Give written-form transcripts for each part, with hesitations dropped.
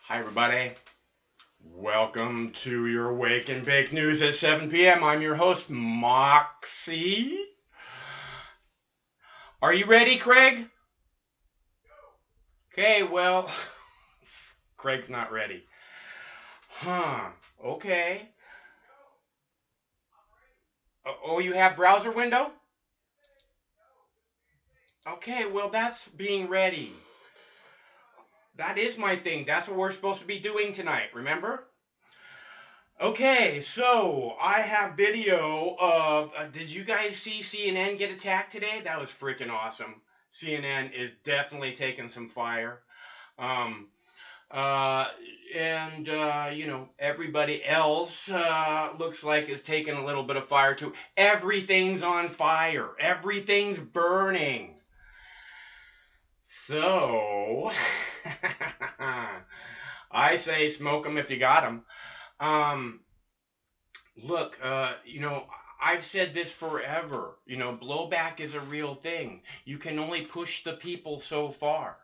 Hi, everybody. Welcome to your Wake and Bake News at 7 p.m. I'm your host, Moxie. Are you ready, Craig? Okay, well, Craig's not ready. Huh, okay. Oh, you have browser window? Okay, well, that's being ready. That is my thing. That's what we're supposed to be doing tonight, remember? Okay, so I have video of. Did you guys see CNN get attacked today? That was freaking awesome. CNN is definitely taking some fire. Um, uh, and, everybody else looks like is taking a little bit of fire too. Everything's on fire, everything's burning. So, I say smoke them if you got them. Um, Look, I've said this forever. Blowback is a real thing. You can only push the people so far,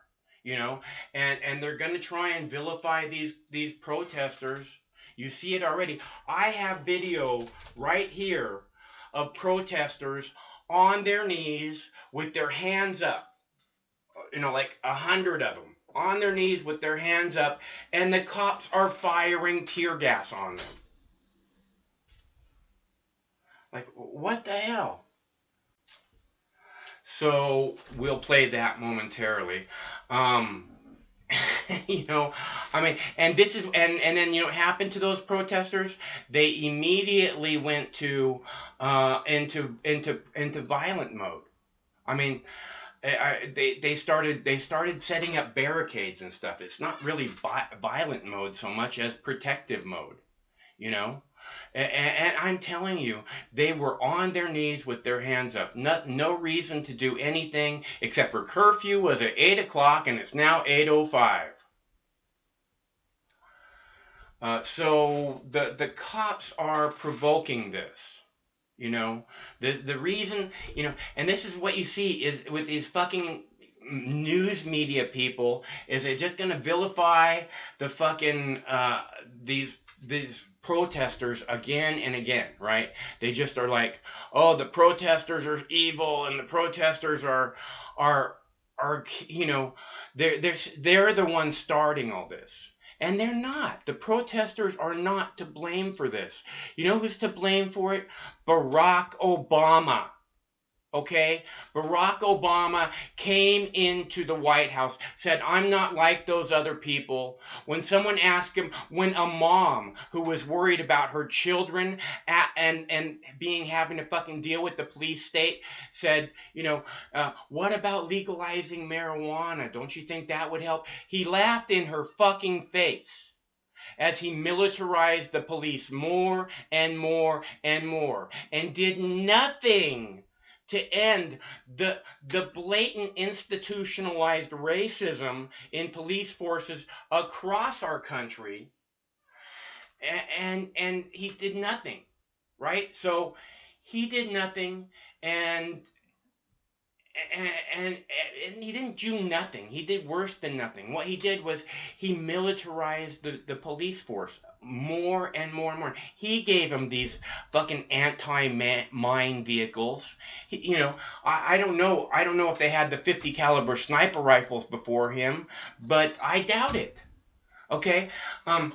you know, and they're going to try and vilify these protesters. You see it already. I have video right here of protesters on their knees with their hands up. Like 100 of them on their knees with their hands up, and the cops are firing tear gas on them. Like, what the hell? So we'll play that momentarily. Um, and this is and then what happened to those protesters? They immediately went to into violent mode. I mean, they started setting up barricades and stuff. It's not really violent mode so much as protective mode. You know. And I'm telling you, they were on their knees with their hands up. No reason to do anything except for curfew was at 8 o'clock and it's now 8:05. So the cops are provoking this. The reason, and this is what you see is with these fucking news media people, is they're just gonna vilify the fucking these protesters again and again, right? They just are like, oh, the protesters are evil and the protesters are they're the ones starting all this. And they're not. The protesters are not to blame for this. You know who's to blame for it? Barack Obama. Okay? Barack Obama came into the White House, said, I'm not like those other people. When someone asked him, when a mom who was worried about her children and having to fucking deal with the police state said, what about legalizing marijuana? Don't you think that would help? He laughed in her fucking face as he militarized the police more and more and more and did nothing to end the blatant institutionalized racism in police forces across our country, and he did nothing, right? So he did nothing, and and he didn't do nothing. He did worse than nothing. What he did was he militarized the police force more and more and more. He gave them these fucking anti-mine vehicles. I don't know. I don't know if they had the 50 caliber sniper rifles before him, but I doubt it. Okay. And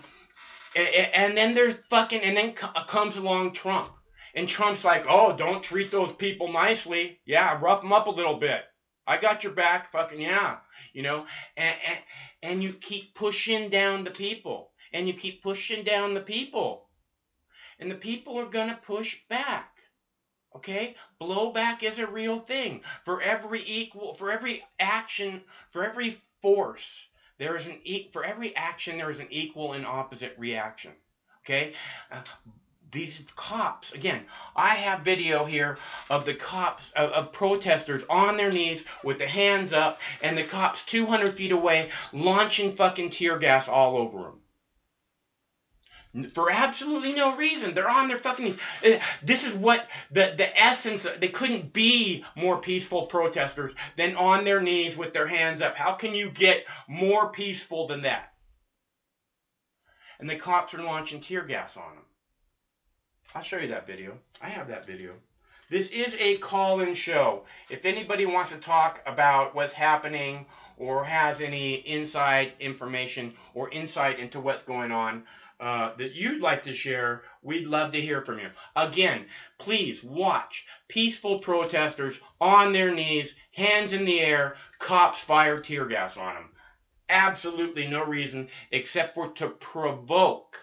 then comes along Trump. And Trump's like, oh, don't treat those people nicely. Yeah, rough them up a little bit. I got your back, fucking yeah. And you keep pushing down the people. And you keep pushing down the people. And the people are going to push back. Okay? Blowback is a real thing. For every action, for every force, for every action, there is an equal and opposite reaction. Okay? These cops, again, I have video here of the cops, of protesters on their knees with the hands up, and the cops 200 feet away launching fucking tear gas all over them. For absolutely no reason. They're on their fucking knees. This is what the essence, they couldn't be more peaceful protesters than on their knees with their hands up. How can you get more peaceful than that? and the cops are launching tear gas on them. I'll show you that video. I have that video. This is a call-in show. If anybody wants to talk about what's happening or has any inside information or insight into what's going on that you'd like to share, we'd love to hear from you. Again, please watch peaceful protesters on their knees, hands in the air, cops fire tear gas on them. Absolutely no reason except for to provoke.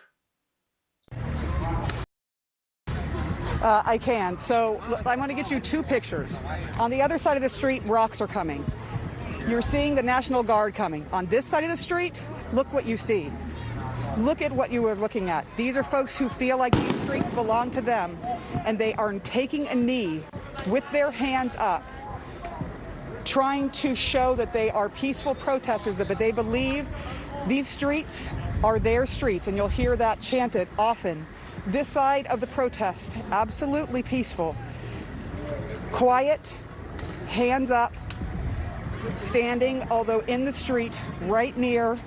I can. So I'm going to get you two pictures. On the other side of the street, rocks are coming. You're seeing the National Guard coming. On this side of the street, look what you see. Look at what you were looking at. These are folks who feel like these streets belong to them, and they are taking a knee with their hands up, trying to show that they are peaceful protesters, but they believe these streets are their streets, and you'll hear that chanted often. This side of the protest, absolutely peaceful, quiet, hands up, standing, although in the street right near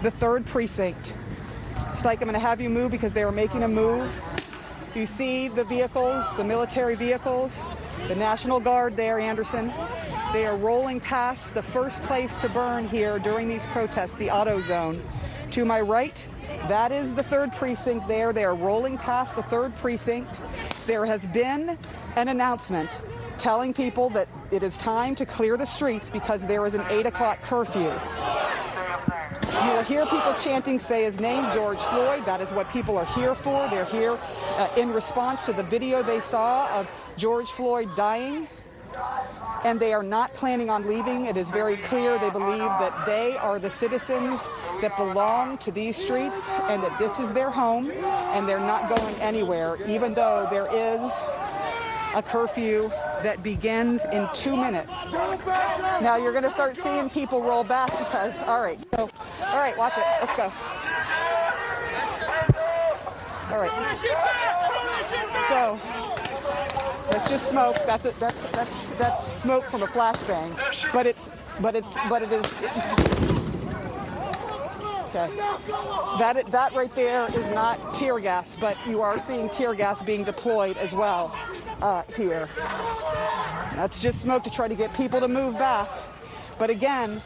the 3rd precinct. It's like I'm going to have you move because they are making a move. You see the vehicles, the military vehicles, the National Guard there, Anderson. They are rolling past the first place to burn here during these protests, the auto zone. To my right, that is the 3rd precinct there. They are rolling past the 3rd precinct. There has been an announcement telling people that it is time to clear the streets because there is an 8 o'clock curfew. You will hear people chanting, say his name, George Floyd. That is what people are here for. They're here in response to the video they saw of George Floyd dying. And they are not planning on leaving. It is very clear they believe that they are the citizens that belong to these streets and that this is their home and they're not going anywhere, even though there is a curfew that begins in 2 minutes. Now you're going to start seeing people roll back because, all right, watch it. Let's go. All right. So that's just smoke. That's smoke from a flashbang. But it is. Okay. That right there is not tear gas, but you are seeing tear gas being deployed as well here. That's just smoke to try to get people to move back. But again,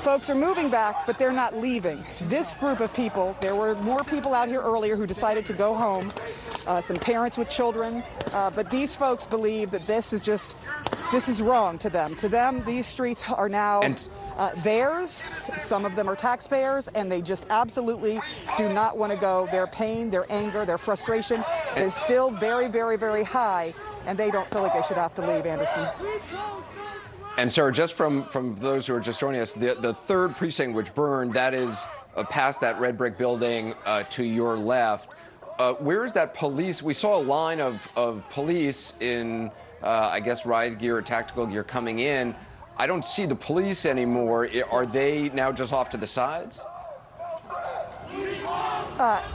folks are moving back, but they're not leaving. This group of people, there were more people out here earlier who decided to go home, some parents with children, but these folks believe that this is wrong to them. To them, these streets are now theirs. Some of them are taxpayers, and they just absolutely do not want to go. Their pain, their anger, their frustration is still very, very, very high, and they don't feel like they should have to leave, Anderson. And Sarah, just from those who are just joining us, the 3rd precinct which burned, that is past that red brick building to your left. Where is that police? We saw a line of police in, I guess, riot gear or tactical gear coming in. I don't see the police anymore. Are they now just off to the sides?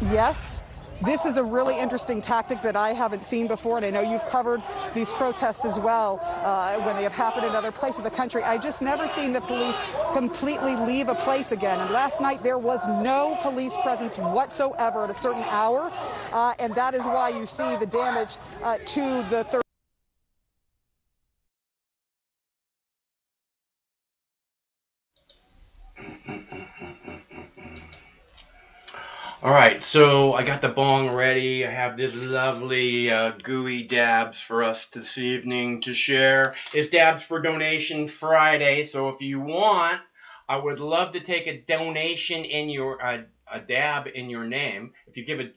Yes. This is a really interesting tactic that I haven't seen before, and I know you've covered these protests as well when they have happened in other places of the country. I just never seen the police completely leave a place again. And last night there was no police presence whatsoever at a certain hour, and that is why you see the damage to the 3rd. All right, so I got the bong ready. I have this lovely gooey dabs for us this evening to share. It's Dabs for Donation Friday, so if you want, I would love to take a donation in your a dab in your name. If you give a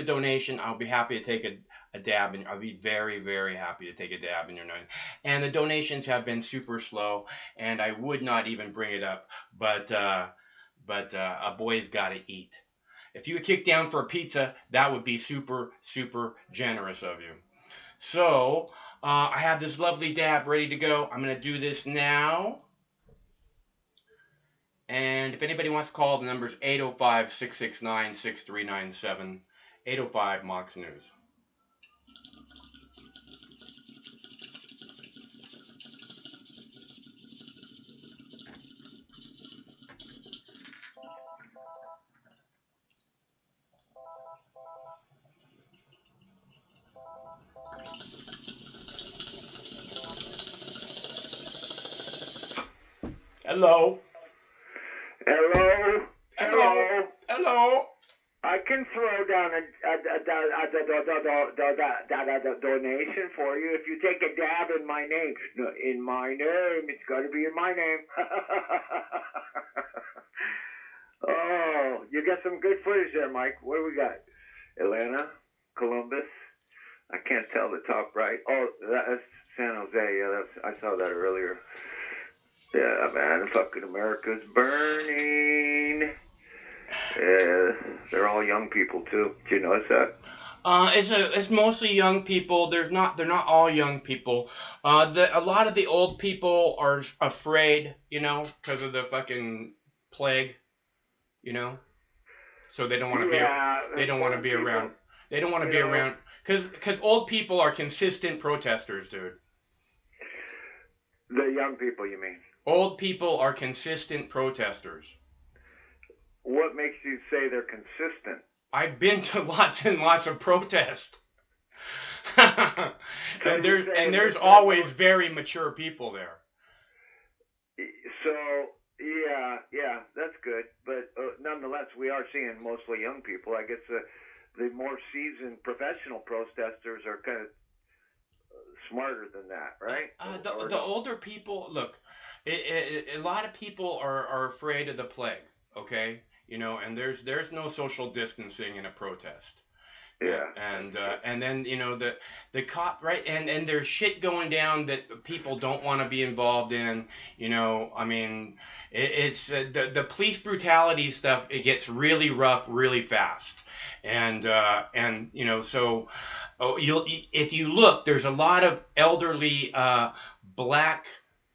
donation, I'll be happy to take a dab, and I'll be very, very happy to take a dab in your name. And the donations have been super slow, and I would not even bring it up, but a boy's got to eat. If you would kick down for a pizza, that would be super, super generous of you. So, I have this lovely dab ready to go. I'm going to do this now. And if anybody wants to call, the number is 805-669-6397, 805 Mox News. Hello. Hello? Hello. Hello? Hello. I can throw down a donation for you if you take a dab in my name. No, in my name. It's got to be in my name. Oh, you got some good footage there, Mike. What do we got? Atlanta? Columbus? I can't tell the top right. Oh, that's San Jose. Yeah, I saw that earlier. Yeah, man, fucking America's burning. They're all young people too. Did you notice that? It's mostly young people. They're not all young people. A lot of the old people are afraid, because of the fucking plague, so they don't want to be around. They don't want to be around because old people are consistent protesters, dude. The young people, you mean? Old people are consistent protesters. What makes you say they're consistent? I've been to lots and lots of protests. and there's always very mature people there. So, yeah, that's good. But nonetheless, we are seeing mostly young people. I guess the more seasoned professional protesters are kind of smarter than that, right? The older people, look, a lot of people are afraid of the plague, okay? And there's no social distancing in a protest. Yeah. And then the cop, right, and there's shit going down that people don't want to be involved in. I mean, it's the police brutality stuff. It gets really rough really fast. And so if you look, there's a lot of elderly black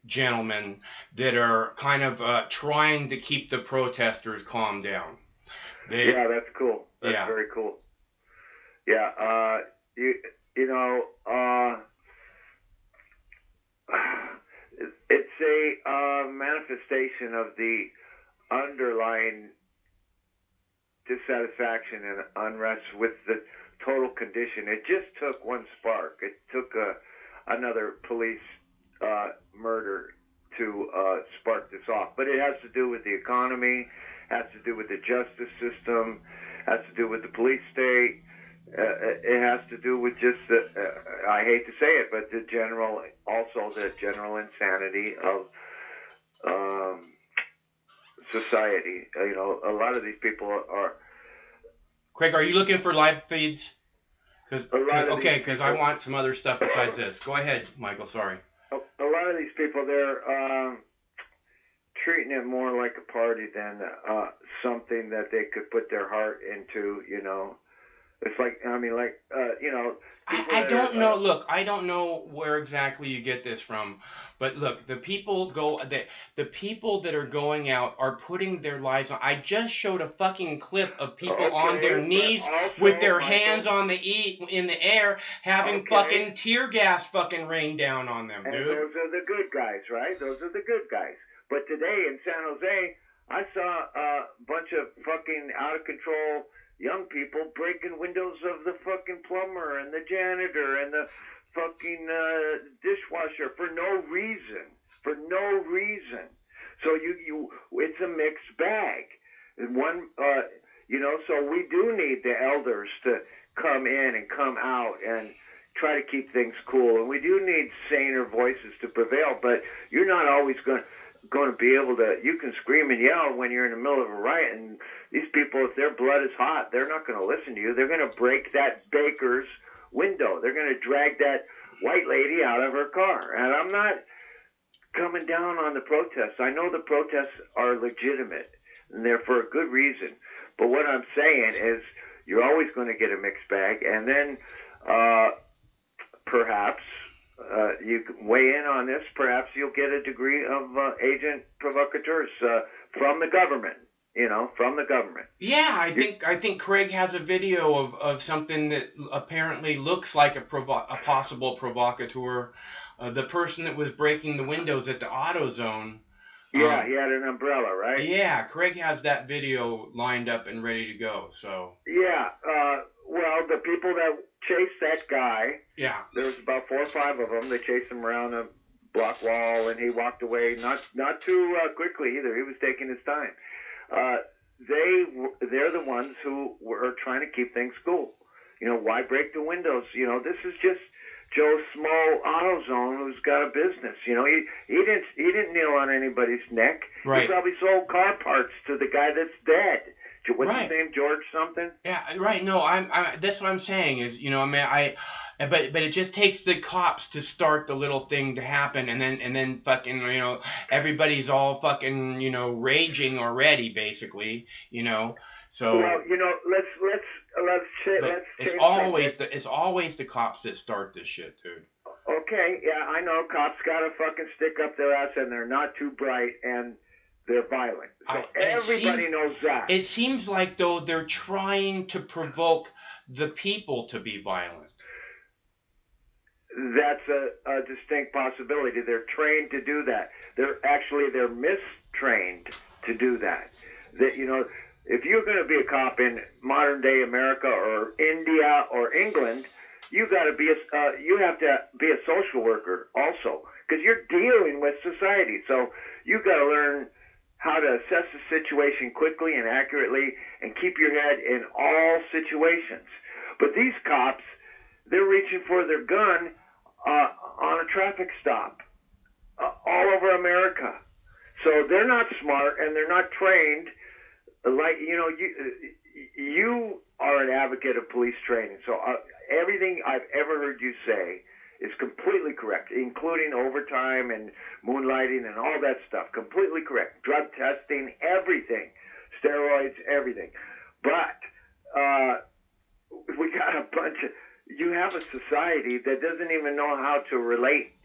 gentlemen that are kind of trying to keep the protesters calmed down. Yeah, that's cool. That's very cool. Yeah, it's a manifestation of the underlying dissatisfaction and unrest with the total condition. It just took one spark. It took another police murder to spark this off. But it has to do with the economy, has to do with the justice system, has to do with the police state. It has to do with just I hate to say it, but the general insanity of society. A lot of these people are. Craig, are you looking for live feeds? Because I want some other stuff besides this. Go ahead, Michael. Sorry. A lot of these people, they're treating it more like a party than something that they could put their heart into. It's like, I don't know. Look, I don't know where exactly you get this from, but look, the people that are going out are putting their lives on. I just showed a fucking clip of people on their knees with their hands in the air, having fucking tear gas fucking rain down on them, dude. And those are the good guys, right? Those are the good guys. But today in San Jose, I saw a bunch of fucking out of control young people breaking windows of the fucking plumber and the janitor and the fucking dishwasher for no reason. So it's a mixed bag. So we do need the elders to come in and come out and try to keep things cool. And we do need saner voices to prevail, but you're not always going to be able to. You can scream and yell when you're in the middle of a riot, and these people, if their blood is hot, they're not going to listen to you. They're going to break that baker's window. They're going to drag that white lady out of her car. And I'm not coming down on the protests. I know the protests are legitimate, and they're for a good reason. But what I'm saying is you're always going to get a mixed bag, and then perhaps you can weigh in on this. Perhaps you'll get a degree of agent provocateurs from the government. From the government. Yeah, I think Craig has a video of something that apparently looks like a possible provocateur. The person that was breaking the windows at the AutoZone. Yeah, he had an umbrella, right? Yeah, Craig has that video lined up and ready to go. So. Yeah. Well, the people that chased that guy. Yeah. There was about 4 or 5 of them. They chased him around a block wall, and he walked away, not too quickly either. He was taking his time. They're the ones who were trying to keep things cool. You know, why break the windows? You know, this is just Joe Small AutoZone who's got a business. You know, he didn't kneel on anybody's neck. Right. He probably sold car parts to the guy that's dead. What's Right. his name? George something? Yeah, right. No, that's what I'm saying is, you know, I mean, but it just takes the cops to start the little thing to happen, and then fucking, you know, everybody's all fucking, you know, raging already, basically, you know. So. Well, you know, let's It's always the cops that start this shit, dude. Okay, yeah, I know cops got to fucking stick up their ass, and they're not too bright, and they're violent. So everybody knows that. It seems like, though, they're trying to provoke the people to be violent. That's a distinct possibility. They're trained to do that. They're mistrained to do that. That, you know, if you're going to be a cop in modern day America or India or England, you have to be a social worker also, because you're dealing with society. So you got to learn how to assess the situation quickly and accurately and keep your head in all situations. But these cops, they're reaching for their gun on a traffic stop all over America. So they're not smart and they're not trained. Like, you know, you are an advocate of police training. So everything I've ever heard you say is completely correct, including overtime and moonlighting and all that stuff. Completely correct. Drug testing, everything. Steroids, everything. But we got a bunch of... You have a society that doesn't even know how to relate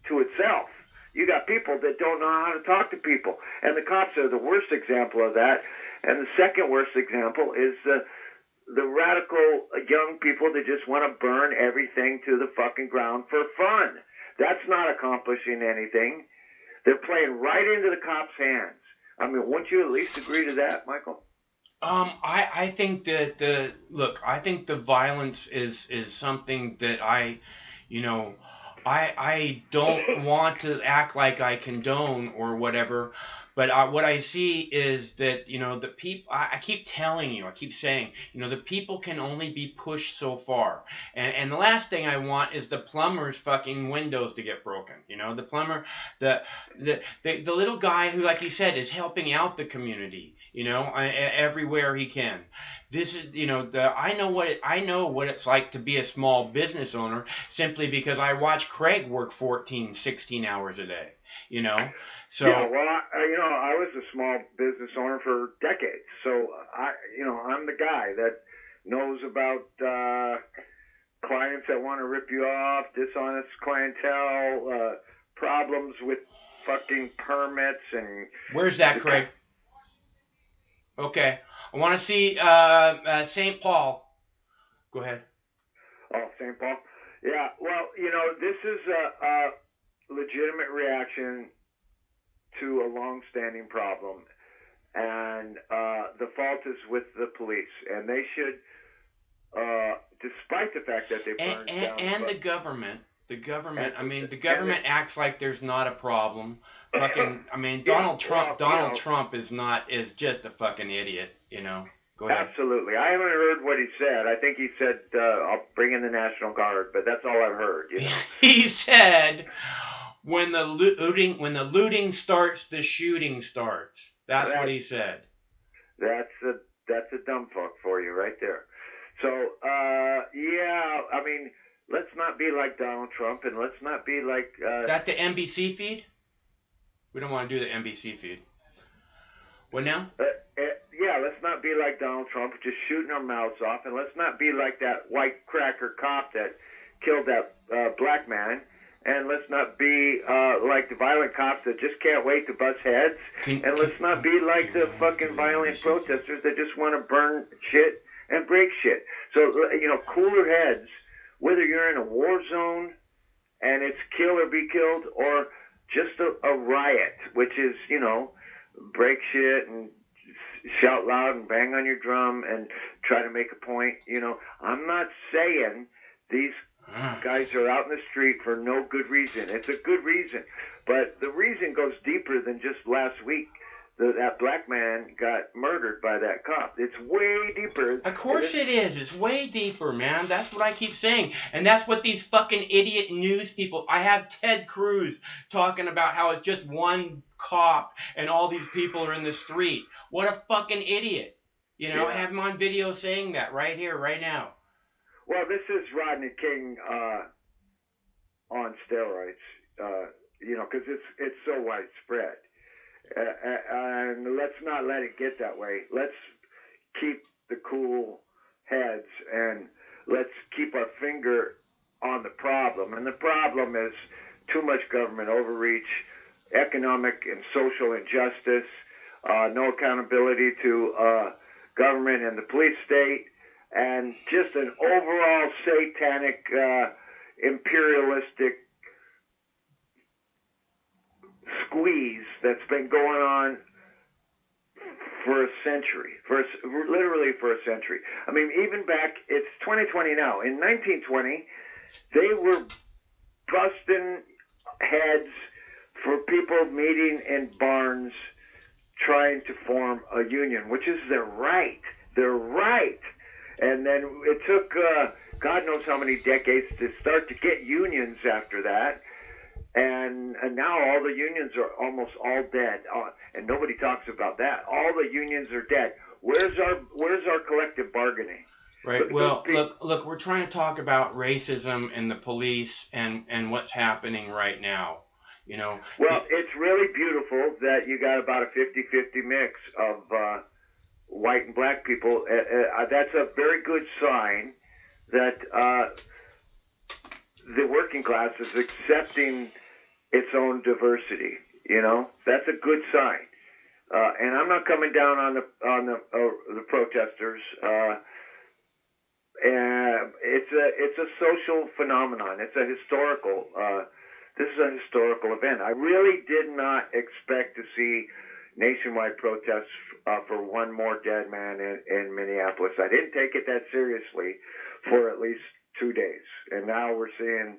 to itself. You got people that don't know how to talk to people. And the cops are the worst example of that. And the second worst example is the radical young people that just want to burn everything to the fucking ground for fun. That's not accomplishing anything. They're playing right into the cops' hands. I mean, wouldn't you at least agree to that, Michael? I think that I think the violence is something that I don't want to act like I condone or whatever, but what I see is that, you know, the people, I keep telling you, I keep saying, you know, the people can only be pushed so far. And the last thing I want is the plumber's fucking windows to get broken. You know, the plumber, the little guy who, like you said, is helping out the community, you know, everywhere he can. This is, you know, I know what it's like to be a small business owner, simply because I watch Craig work 14, 16 hours a day, you know. So yeah, well, I was a small business owner for decades, so I'm the guy that knows about clients that want to rip you off, dishonest clientele, problems with fucking permits and. Where's that, Craig? Okay, I want to see St. Paul. Go ahead. Oh, St. Paul. Yeah, well, you know, this is a legitimate reaction to a long-standing problem, and the fault is with the police, and they should, despite the fact that they burned down... And the government. The government, I mean, the government acts like there's not a problem. Fucking, I mean, Donald Trump is just a fucking idiot, you know. Go ahead. Absolutely. I haven't heard what he said. I think he said, I'll bring in the National Guard, but that's all I've heard, you know. He said, when the looting starts, the shooting starts. That's what he said. That's a dumb fuck for you right there. So, yeah, I mean, let's not be like Donald Trump, and let's not be like... Is that the NBC feed? We don't want to do the NBC feed. What now? Yeah, let's not be like Donald Trump, just shooting our mouths off, and let's not be like that white cracker cop that killed that black man, and let's not be like the violent cops that just can't wait to bust heads, and let's not be like the fucking violent protesters that just want to burn shit and break shit. So, you know, cooler heads, whether you're in a war zone and it's kill or be killed, or just a riot, which is, you know, break shit and shout loud and bang on your drum and try to make a point. You know, I'm not saying these Guys are out in the street for no good reason. It's a good reason, but the reason goes deeper than just last week. That black man got murdered by that cop. It's way deeper. Of course it is. It's way deeper, man. That's what I keep saying. And that's what these fucking idiot news people... I have Ted Cruz talking about how it's just one cop and all these people are in the street. What a fucking idiot. You know, I have him on video saying that right here, right now. Well, this is Rodney King on steroids, you know, because it's so widespread. And let's not let it get that way. Let's keep the cool heads and let's keep our finger on the problem. And the problem is too much government overreach, economic and social injustice, no accountability to government and the police state, and just an overall satanic, imperialistic squeeze that's been going on for a century, literally for a century. I mean, even back, it's 2020 now. In 1920, they were busting heads for people meeting in barns trying to form a union, which is their right. Their right. And then it took God knows how many decades to start to get unions after that. And now all the unions are almost all dead, and nobody talks about that. All the unions are dead. Where's our collective bargaining? Right. Well, look, we're trying to talk about racism and the police and what's happening right now. You know. Well, it's really beautiful that you got about a 50-50 mix of white and black people. That's a very good sign that the working class is accepting its own diversity. You know, that's a good sign. And I'm not coming down on the protesters. And it's a social phenomenon. It's a historical. This is a historical event. I really did not expect to see nationwide protests for one more dead man in Minneapolis. I didn't take it that seriously for at least 2 days, and now we're seeing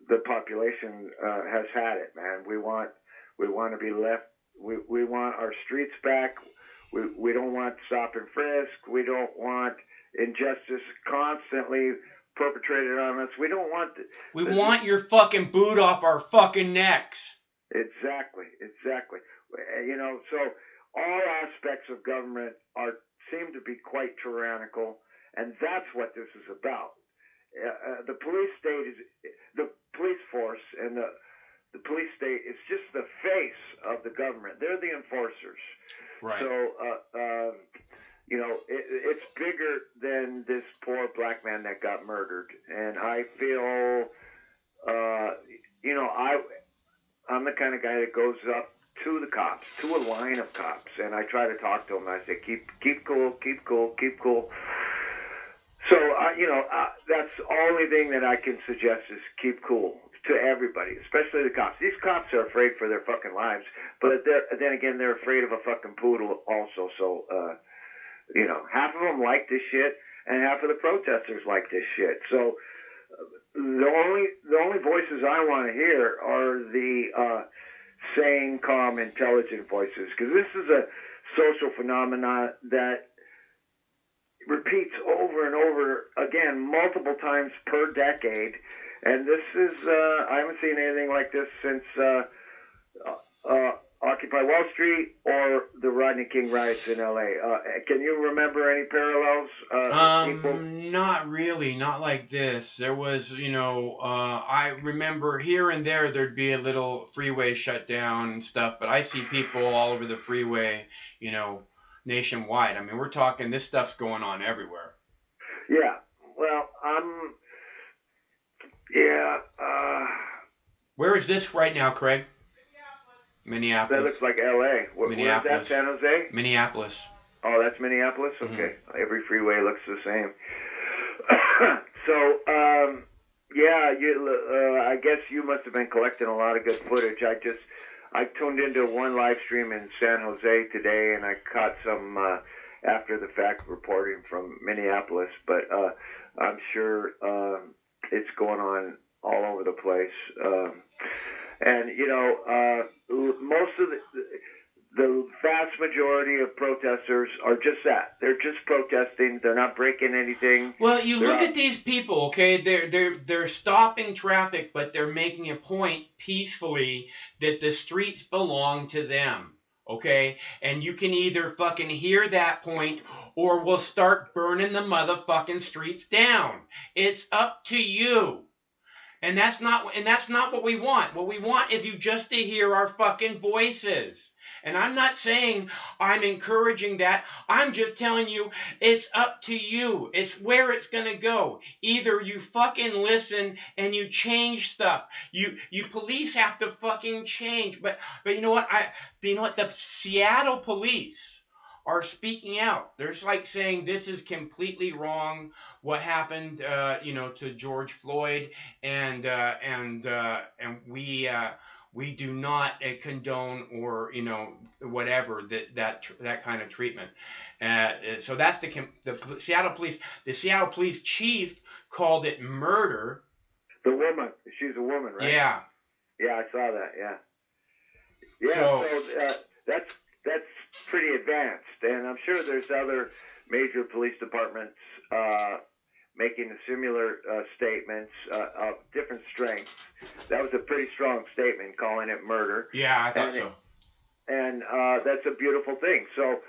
the population has had it, man. We want to be left. We want our streets back. We don't want stop and frisk. We don't want injustice constantly perpetrated on us. We don't want. We want your fucking boot off our fucking necks. Exactly. You know, so all aspects of government seem to be quite tyrannical, and that's what this is about. The police state is the police force, and the police state is just the face of the government. They're the enforcers. Right. So, you know, it's bigger than this poor black man that got murdered, and I feel, you know, I'm the kind of guy that goes up to the cops, to a line of cops, and I try to talk to them. I say, keep cool, keep cool, keep cool. So, you know, that's the only thing that I can suggest is keep cool to everybody, especially the cops. These cops are afraid for their fucking lives, but then again, they're afraid of a fucking poodle also. So, you know, half of them like this shit, and half of the protesters like this shit. So, the only voices I want to hear are the sane, calm, intelligent voices, because this is a social phenomenon that repeats over and over again multiple times per decade, and this is I haven't seen anything like this since Occupy Wall Street or the Rodney King riots in LA. Can you remember any parallels? Not really, not like this. There was, you know, I remember here and there'd be a little freeway shut down and stuff, but I see people all over the freeway, you know, nationwide. I mean, we're talking, this stuff's going on everywhere. Yeah. Well, where is this right now, Craig? Minneapolis. That looks like L.A. Minneapolis. Where's that, San Jose? Minneapolis. Oh, that's Minneapolis? Okay. Mm-hmm. Every freeway looks the same. So, I guess you must have been collecting a lot of good footage. I tuned into one live stream in San Jose today, and I caught some after the fact reporting from Minneapolis, but I'm sure it's going on all over the place. And most of the vast majority of protesters are just that. They're just protesting. They're not breaking anything. Well, you look at these people, okay? They're stopping traffic, but they're making a point peacefully that the streets belong to them, okay? And you can either fucking hear that point, or we'll start burning the motherfucking streets down. It's up to you. And that's not what we want. What we want is you just to hear our fucking voices. And I'm not saying I'm encouraging that. I'm just telling you it's up to you. It's where it's going to go. Either you fucking listen and you change stuff. You police have to fucking change. But you know what? The Seattle police are speaking out. They're like saying this is completely wrong. What happened, to George Floyd, and we do not condone or whatever that kind of treatment. So that's the Seattle police. The Seattle police chief called it murder. The woman, she's a woman, right? Yeah. Yeah, I saw that. Yeah. Yeah. So that's pretty advanced, and I'm sure there's other major police departments making similar statements of different strengths. That was a pretty strong statement, calling it murder. Yeah, I thought so. And that's a beautiful thing. So,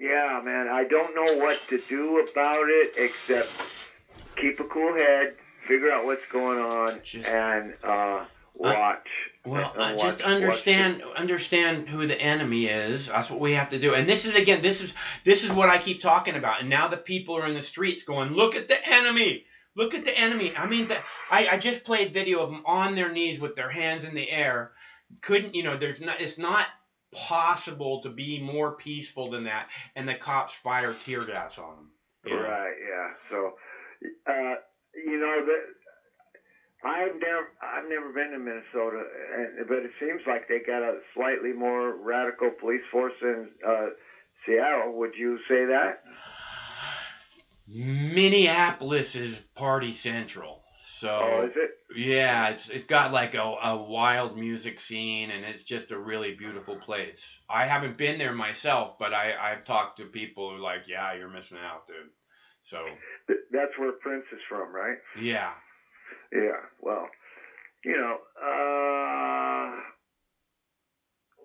yeah, man, I don't know what to do about it except keep a cool head, figure out what's going on, and watch. Just understand who the enemy is. That's what we have to do. And this is what I keep talking about. And now the people are in the streets going, look at the enemy. Look at the enemy. I mean, I just played video of them on their knees with their hands in the air. It's not possible to be more peaceful than that. And the cops fire tear gas on them. Right. Yeah. So, I've never been to Minnesota, but it seems like they got a slightly more radical police force in Seattle. Would you say that? Minneapolis is party central. So, is it? Yeah, it's got like a wild music scene, and it's just a really beautiful place. I haven't been there myself, but I've talked to people who are like, yeah, you're missing out, dude. So that's where Prince is from, right? Yeah. Yeah, well,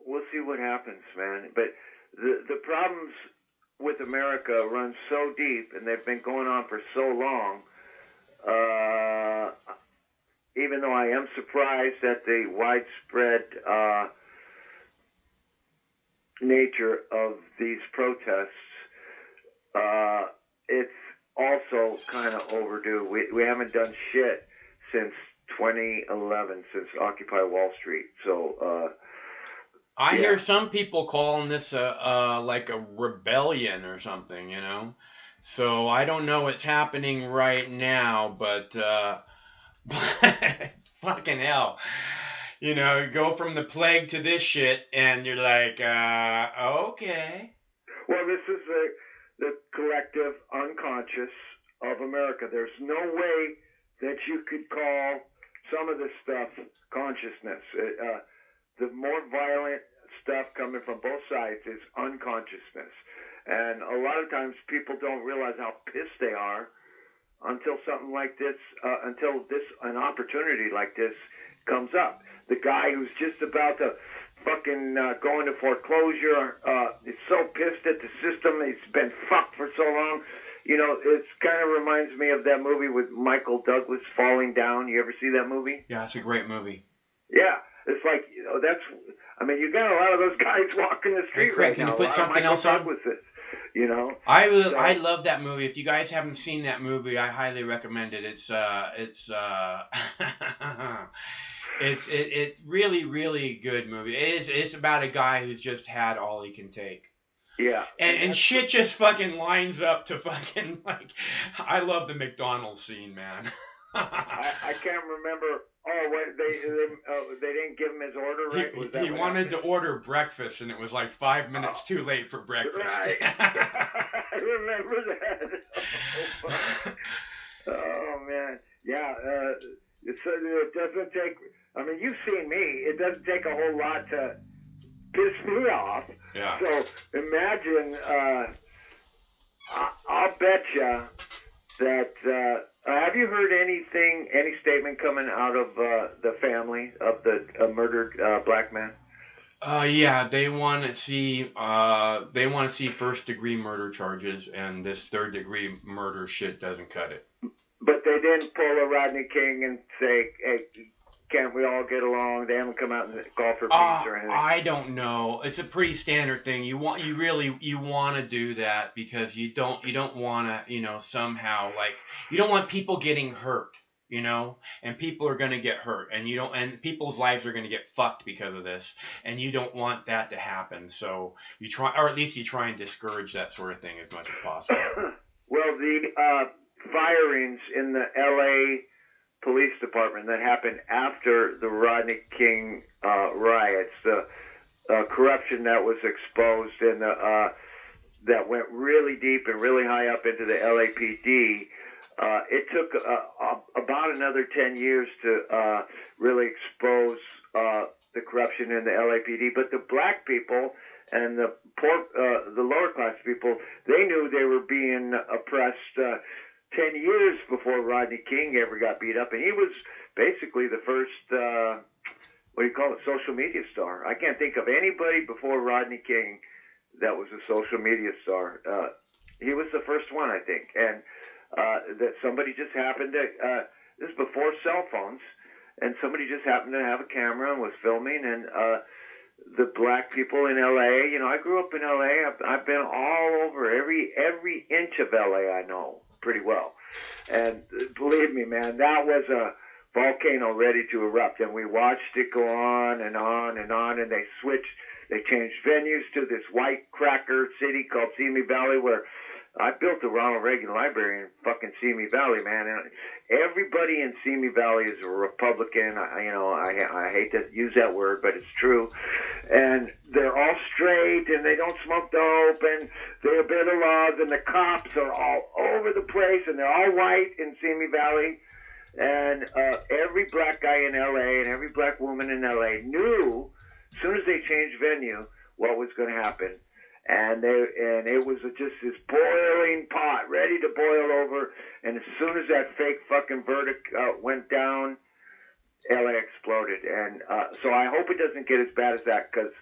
we'll see what happens, man. But the problems with America run so deep, and they've been going on for so long, even though I am surprised at the widespread nature of these protests, it's also kind of overdue. We haven't done shit since 2011, since Occupy Wall Street. So I hear some people calling this like a rebellion or something, So I don't know what's happening right now, but fucking hell. Go from the plague to this shit, and you're like, okay. Well, this is the collective unconscious of America. There's no way that you could call some of this stuff consciousness. The more violent stuff coming from both sides is unconsciousness. And a lot of times people don't realize how pissed they are until something like this, an opportunity like this comes up. The guy who's just about to fucking go into foreclosure is so pissed at the system. He's been fucked for so long. It kind of reminds me of that movie with Michael Douglas, Falling Down. You ever see that movie? Yeah, it's a great movie. Yeah, it's like, you got a lot of those guys walking the street right now. Can you put something else on? I love that movie. If you guys haven't seen that movie, I highly recommend it. It's really, really good movie. It's about a guy who's just had all he can take. Yeah. And shit just fucking lines up to fucking, like, I love the McDonald's scene, man. I can't remember. Oh, wait, they didn't give him his order, right? He wanted to order breakfast, and it was like 5 minutes too late for breakfast. Right. I remember that. Oh man, yeah. It doesn't take. I mean, you've seen me. It doesn't take a whole lot to piss me off. Yeah. So imagine. I'll bet you that. Have you heard anything? Any statement coming out of the family of the murdered black man? Yeah, they want to see first degree murder charges, and this third degree murder shit doesn't cut it. But they didn't pull a Rodney King and say, "Hey, can't we all get along?" They haven't come out and call for peace or anything. I don't know. It's a pretty standard thing. You want to do that because you don't want to, somehow, like, you don't want people getting hurt, and people are going to get hurt, and and people's lives are going to get fucked because of this, and you don't want that to happen. So you try, or at least you try and discourage that sort of thing as much as possible. Well, the firings in the L.A. police department that happened after the Rodney King riots, the corruption that was exposed and that went really deep and really high up into the LAPD. It took about another 10 years to really expose the corruption in the LAPD. But the black people and the lower class people, they knew they were being oppressed 10 years before Rodney King ever got beat up. And he was basically the first, social media star. I can't think of anybody before Rodney King that was a social media star. He was the first one, I think. And that somebody just happened to, this is before cell phones, and somebody just happened to have a camera and was filming, and the black people in LA, I grew up in LA. I've been all over every inch of LA I know pretty well. And believe me, man, that was a volcano ready to erupt, and we watched it go on and on and on, and they changed venues to this white cracker city called Simi Valley, where I built the Ronald Reagan Library in fucking Simi Valley, man. And everybody in Simi Valley is a Republican. I hate to use that word, but it's true. And they're all straight, and they don't smoke dope, and they obey the laws, and the cops are all over the place, and they're all white in Simi Valley. And every black guy in L.A. and every black woman in L.A. knew, as soon as they changed venue, what was going to happen. And it was just this boiling pot, ready to boil over. And as soon as that fake fucking verdict went down, LA exploded. And so I hope it doesn't get as bad as that, because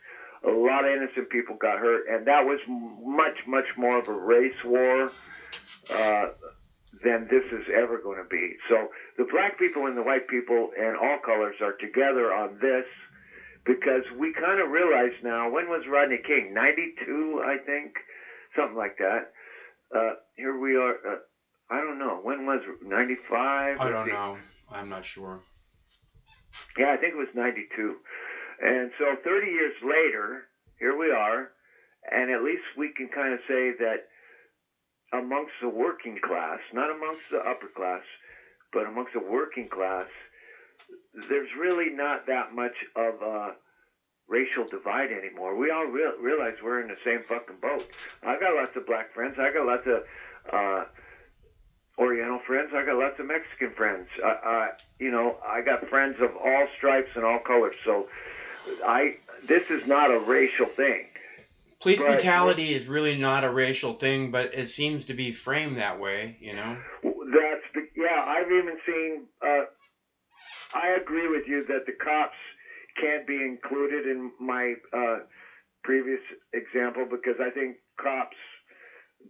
a lot of innocent people got hurt. And that was much, much more of a race war than this is ever going to be. So the black people and the white people and all colors are together on this. Because we kind of realize now, when was Rodney King? 92, I think? Something like that. Here we are. I don't know. When was it? 95? I don't know. I'm not sure. Yeah, I think it was 92. And so 30 years later, here we are. And at least we can kind of say that amongst the working class, not amongst the upper class, but amongst the working class, there's really not that much of a racial divide anymore. We all realize we're in the same fucking boat. I got lots of black friends. I got lots of Oriental friends. I got lots of Mexican friends. I got friends of all stripes and all colors. So this is not a racial thing. Police brutality is really not a racial thing, but it seems to be framed that way, I've even seen... I agree with you that the cops can't be included in my previous example, because I think cops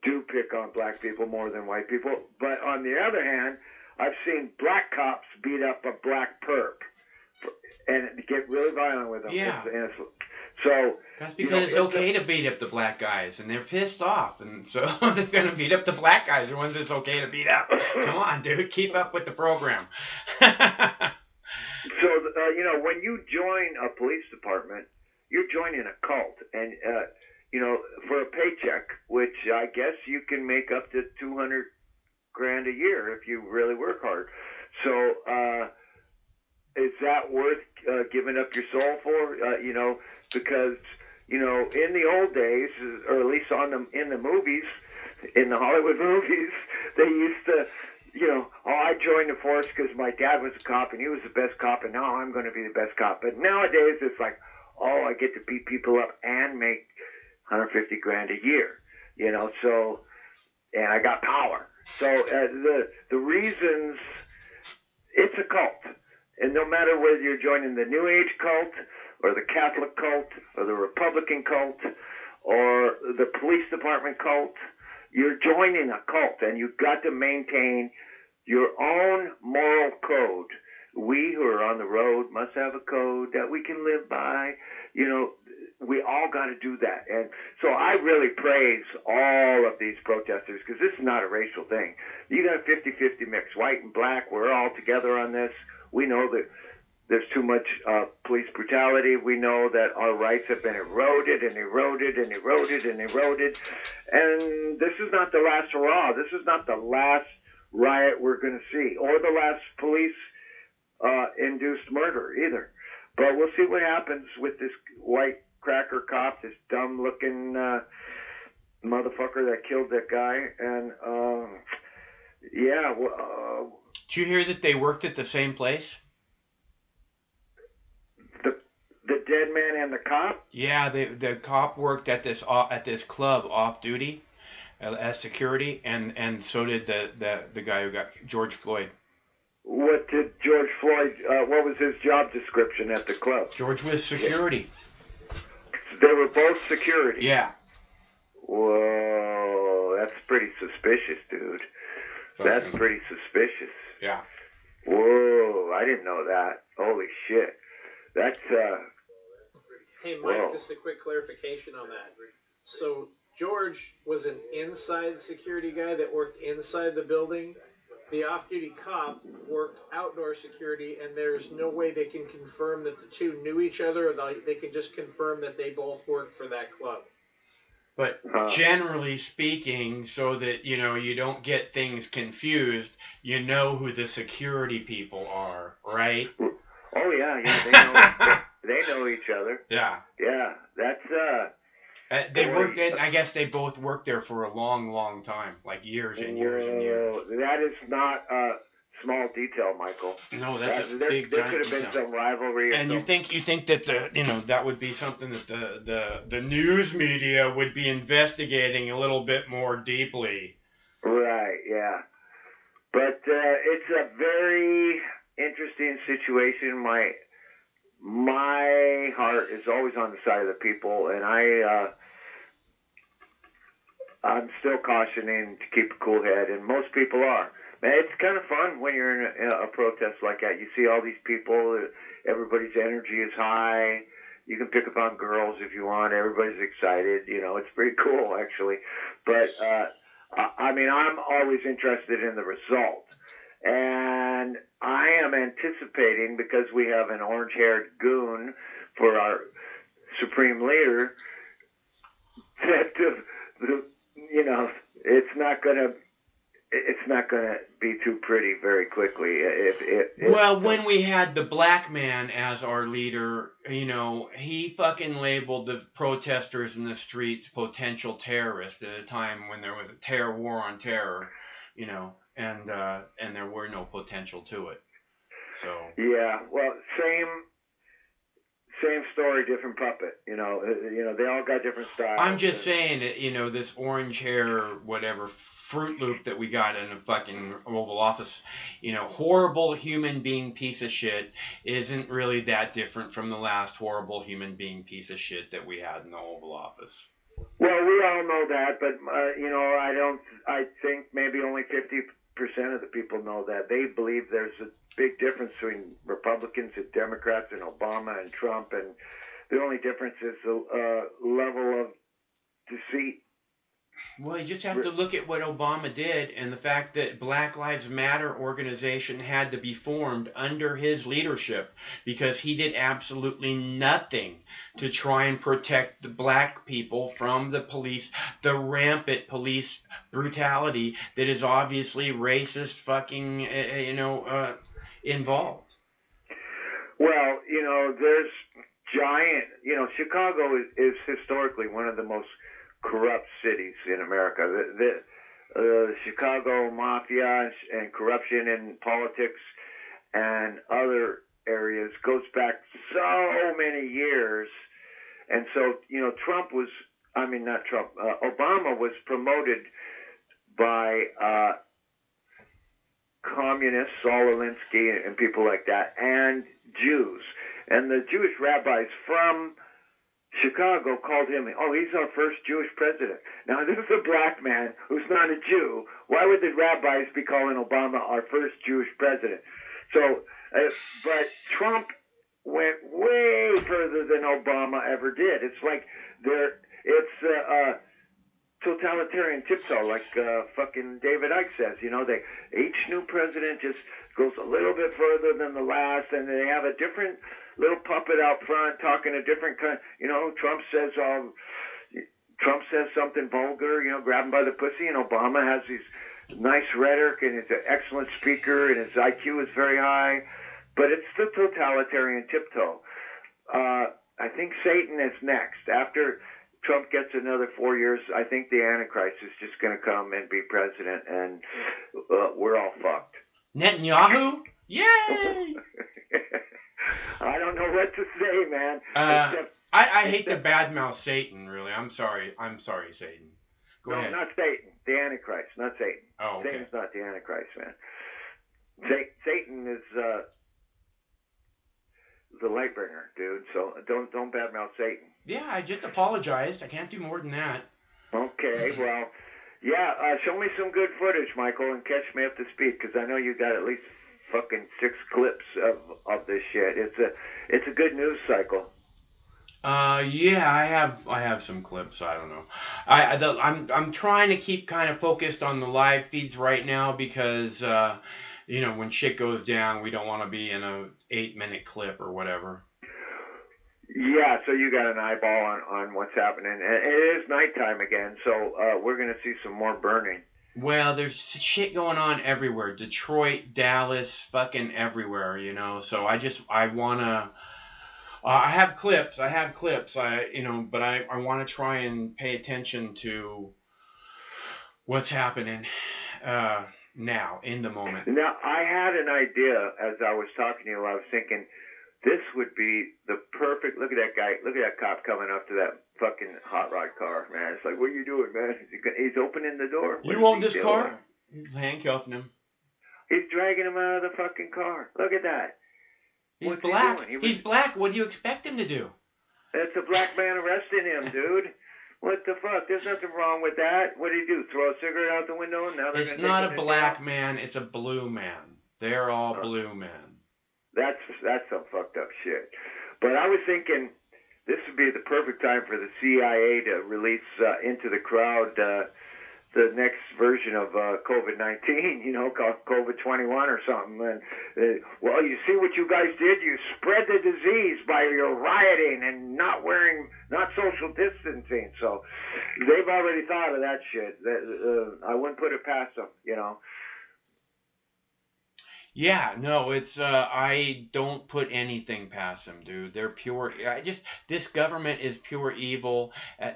do pick on black people more than white people. But on the other hand, I've seen black cops beat up a black perp and get really violent with them. Yeah. So that's because it's okay to beat up the black guys, and they're pissed off, and so they're going to beat up the black guys, the ones it's okay to beat up. Come on, dude, keep up with the program. So, when you join a police department, you're joining a cult. And, for a paycheck, which I guess you can make up to $200,000 a year if you really work hard. So, is that worth giving up your soul for? Because, in the old days, or at least in the movies, in the Hollywood movies, they used to I joined the force because my dad was a cop and he was the best cop, and now I'm going to be the best cop. But nowadays it's like, I get to beat people up and make 150 grand a year, so, and I got power. So the reasons, it's a cult. And no matter whether you're joining the New Age cult or the Catholic cult or the Republican cult or the police department cult, you're joining a cult, and you've got to maintain your own moral code. We who are on the road must have a code that we can live by. We all got to do that. And so I really praise all of these protesters, because this is not a racial thing. You got a 50-50 mix, white and black. We're all together on this. We know that there's too much police brutality. We know that our rights have been eroded and eroded and eroded and eroded. And this is not the last hurrah. This is not the last riot we're going to see, or the last police-induced murder either. But we'll see what happens with this white cracker cop, this dumb-looking motherfucker that killed that guy. And, did you hear that they worked at the same place? The dead man and the cop? Yeah, the cop worked at this club off duty as security, and so did the guy who got George Floyd. What did George Floyd? What was his job description at the club? George was security. They were both security. Yeah. Whoa, that's pretty suspicious, dude. That's pretty suspicious. Yeah. Whoa, I didn't know that. Holy shit. That's Hey, Mike, whoa. just a quick clarification on that. So George was an inside security guy that worked inside the building. The off-duty cop worked outdoor security, and there's no way they can confirm that the two knew each other, or they can just confirm that they both worked for that club. But generally speaking, so that you don't get things confused, you know who the security people are, right? Oh yeah, they know each other. Yeah. Yeah, that's They worked in. I guess they both worked there for a long, long time, like years and years and years. That is not a small detail, Michael. No, that's a there, big there giant could have been detail. some rivalry. And you think that that would be something that the news media would be investigating a little bit more deeply. Right. Yeah. But it's a very interesting situation. My heart is always on the side of the people, and I'm still cautioning to keep a cool head, and most people are. Man, it's kind of fun when you're in a protest like that. You see all these people, everybody's energy is high. You can pick up on girls if you want. Everybody's excited. It's pretty cool, actually. But, I'm always interested in the result. And I am anticipating, because we have an orange-haired goon for our supreme leader, that it's not gonna be too pretty very quickly. Well, when we had the black man as our leader, he fucking labeled the protesters in the streets potential terrorists at a time when there was a war on terror, and there were no potential to it. So yeah, well, same story, different puppet. They all got different styles. I'm just saying that this orange hair, whatever Fruit Loop that we got in a fucking Oval Office, horrible human being piece of shit isn't really that different from the last horrible human being piece of shit that we had in the Oval Office. Well, we all know that, but I think maybe only 50% of the people know that. They believe there's a big difference between Republicans and Democrats and Obama and Trump, and the only difference is the level of deceit. Well, you just have to look at what Obama did, and the fact that Black Lives Matter organization had to be formed under his leadership, because he did absolutely nothing to try and protect the black people from the police, the rampant police brutality that is obviously racist fucking, involved. Well, there's giant, Chicago is historically one of the most corrupt cities in America. Chicago mafia and corruption in politics and other areas goes back so many years. And so, Trump was, I mean, not Trump, Obama was promoted by communists, Saul Alinsky and people like that, and Jews. And the Jewish rabbis from Chicago called him, oh, he's our first Jewish president. Now, this is a black man who's not a Jew. Why would the rabbis be calling Obama our first Jewish president? So, but Trump went way further than Obama ever did. It's like it's totalitarian tiptoe, like fucking David Icke says. Each new president just goes a little bit further than the last, and they have a different little puppet out front talking a different kind. Trump says something vulgar, grab him by the pussy, and Obama has these nice rhetoric, and he's an excellent speaker, and his IQ is very high. But it's the totalitarian tiptoe. I think Satan is next. After Trump gets another 4 years, I think the Antichrist is just going to come and be president, and we're all fucked. Netanyahu? Yay! I don't know what to say, man. I hate to badmouth Satan, really. I'm sorry, Satan. Go ahead. No, not Satan. The Antichrist, not Satan. Oh, okay. Satan's not the Antichrist, man. Satan is the light bringer, dude. So don't badmouth Satan. Yeah, I just apologized. I can't do more than that. Okay, well, yeah. Show me some good footage, Michael, and catch me up to speed, because I know you got at least fucking 6 clips of this shit. It's a good news cycle. Yeah, I have some clips. I don't know. I'm trying to keep kind of focused on the live feeds right now because when shit goes down, we don't want to be in a 8-minute clip or whatever. Yeah, so you got an eyeball on what's happening. And it is nighttime again, so we're going to see some more burning. Well, there's shit going on everywhere. Detroit, Dallas, fucking everywhere, So I want to... I have clips, but I want to try and pay attention to what's happening now, in the moment. Now, I had an idea as I was talking to you. I was thinking, this would be the perfect... Look at that guy. Look at that cop coming up to that fucking hot rod car, man. It's like, what are you doing, man? He's opening the door. You want this car? He's handcuffing him. He's dragging him out of the fucking car. Look at that. He's black. He's black. What do you expect him to do? That's a black man arresting him, dude. What the fuck? There's nothing wrong with that. What did he do? Throw a cigarette out the window? And now they're it's not a black man. It's a blue man. They're all blue men. That's some fucked up shit. But I was thinking this would be the perfect time for the CIA to release into the crowd the next version of COVID-19, called COVID-21 or something. And well, you see what you guys did? You spread the disease by your rioting and not social distancing. So they've already thought of that shit. I wouldn't put it past them, Yeah, no, it's I don't put anything past them, dude. They're pure. This government is pure evil.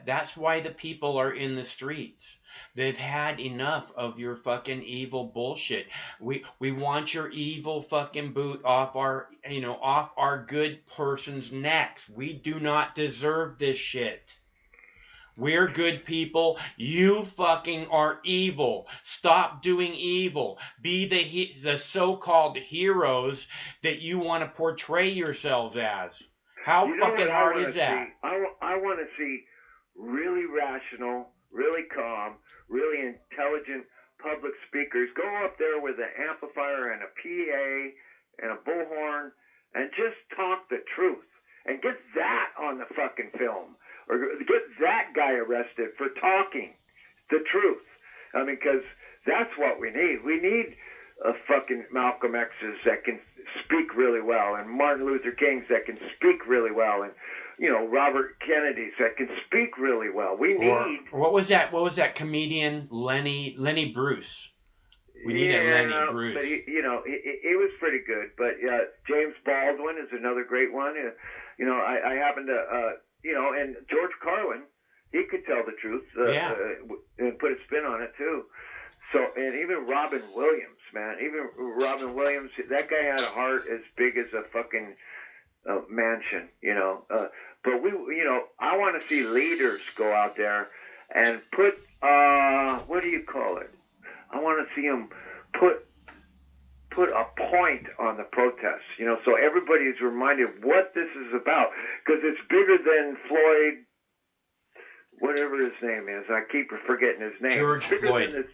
That's why the people are in the streets. They've had enough of your fucking evil bullshit. We want your evil fucking boot off our good person's necks. We do not deserve this shit. We're good people. You fucking are evil. Stop doing evil. Be the so-called heroes that you want to portray yourselves as. How fucking hard is that? I want to see really rational, really calm, really intelligent public speakers go up there with an amplifier and a PA and a bullhorn and just talk the truth and get that on the fucking film. Or get that guy arrested for talking the truth. I mean, because that's what we need. We need fucking Malcolm X's that can speak really well, and Martin Luther King's that can speak really well, and Robert Kennedy's that can speak really well. We need. What was that comedian Lenny Bruce? We need a Lenny Bruce. But he was pretty good. But James Baldwin is another great one. I happen to. And George Carlin, he could tell the truth and put a spin on it too. So, and even Robin Williams, man, even Robin Williams, that guy had a heart as big as a fucking mansion, you know. But I want to see leaders go out there and put, what do you call it? I want to see them put a point on the protests, you know, so everybody's reminded what this is about, because it's bigger than Floyd, whatever his name is. I keep forgetting his name. George Floyd.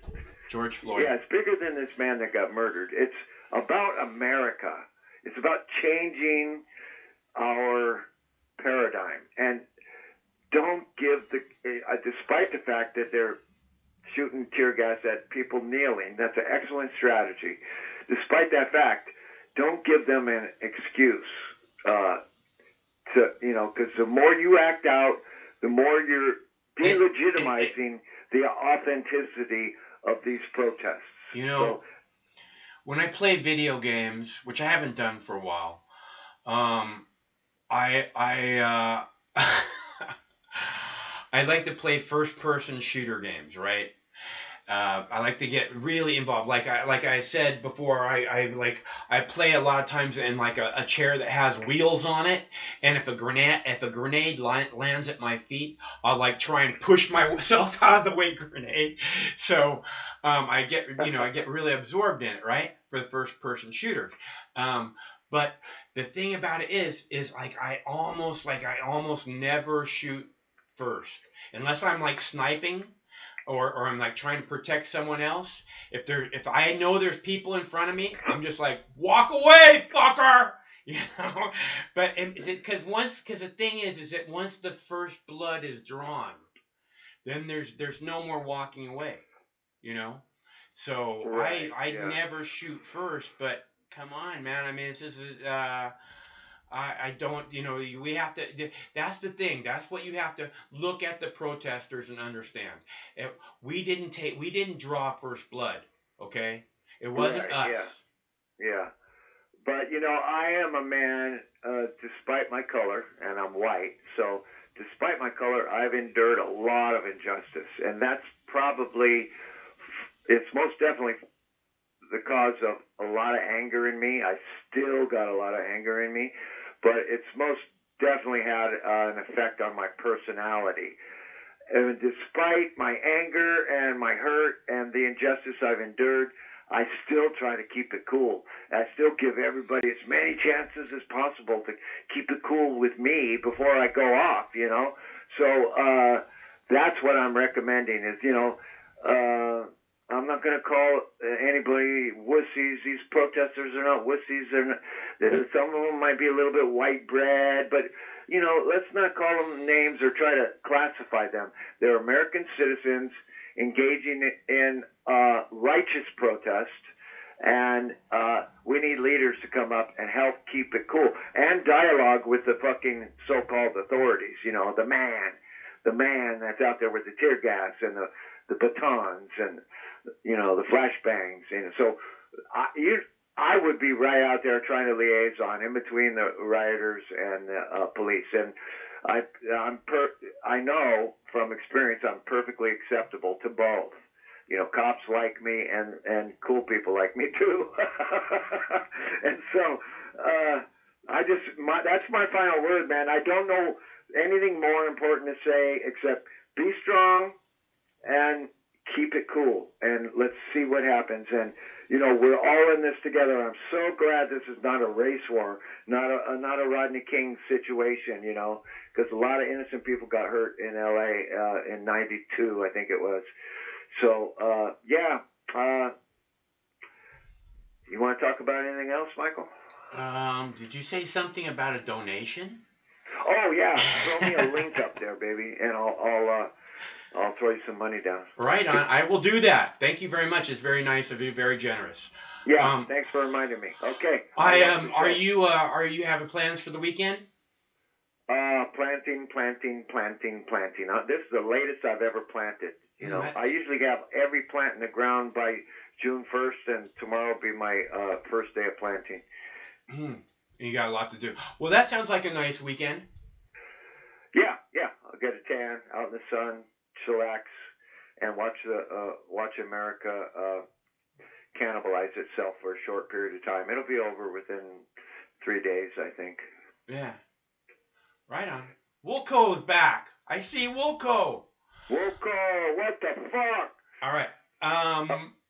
George Floyd. Yeah, it's bigger than this man that got murdered. It's about America. It's about changing our paradigm. And don't give despite the fact that they're shooting tear gas at people kneeling, that's an excellent strategy. Despite that fact, don't give them an excuse because the more you act out, the more you're delegitimizing the authenticity of these protests. You know, when I play video games, which I haven't done for a while, I I like to play first-person shooter games, right? I like to get really involved. Like I said before, I play a lot of times in like a chair that has wheels on it, and if a grenade lands at my feet, I'll like try and push myself out of the way grenade. So I get really absorbed in it, right? For the first person shooters. But the thing about it is like I almost never shoot first unless I'm like sniping. Or I'm like trying to protect someone else. If I know there's people in front of me, I'm just like, walk away, fucker, you know. But because the thing is that once the first blood is drawn, then there's no more walking away, you know. So right, I never shoot first, but come on, man. I mean, it's just I don't, you know, we have to, that's the thing. That's what you have to look at the protesters and understand. We didn't draw first blood, okay? It wasn't us. Yeah. But, you know, I am a man, despite my color, and I'm white, so despite my color, I've endured a lot of injustice. And that's it's most definitely the cause of a lot of anger in me. I still got a lot of anger in me. But it's most definitely had an effect on my personality. And despite my anger and my hurt and the injustice I've endured, I still try to keep it cool. I still give everybody as many chances as possible to keep it cool with me before I go off, you know. So that's what I'm recommending is, you know, I'm not going to call anybody wussies. These protesters are not wussies. Some of them might be a little bit white bread, but, you know, let's not call them names or try to classify them. They're American citizens engaging in righteous protest, and we need leaders to come up and help keep it cool and dialogue with the fucking so-called authorities, you know, the man that's out there with the tear gas and the batons and, you know, the flashbangs. And so I would be right out there trying to liaison in between the rioters and the police. And I know from experience I'm perfectly acceptable to both. You know, cops like me and cool people like me too. And so that's my final word, man. I don't know anything more important to say except be strong and keep it cool, and let's see what happens. And, you know, we're all in this together. I'm so glad this is not a race war, not a Rodney King situation, you know, because a lot of innocent people got hurt in L.A. In '92, I think it was. So, you want to talk about anything else, Michael? Did you say something about a donation? Oh, yeah. Throw me a link up there, baby, and I'll throw you some money down. Right on. I will do that. Thank you very much. It's very nice of you. Very generous. Yeah. Thanks for reminding me. Okay. Are you having plans for the weekend? Planting. This is the latest I've ever planted. You know, I usually have every plant in the ground by June 1st, and tomorrow will be my first day of planting. You got a lot to do. Well, that sounds like a nice weekend. Yeah. I'll get a tan, out in the sun, chillax, and watch America cannibalize itself for a short period of time. It'll be over within 3 days, I think. Yeah. Right on. Woolco's back. I see Woolco. Woolco, what the fuck? All right.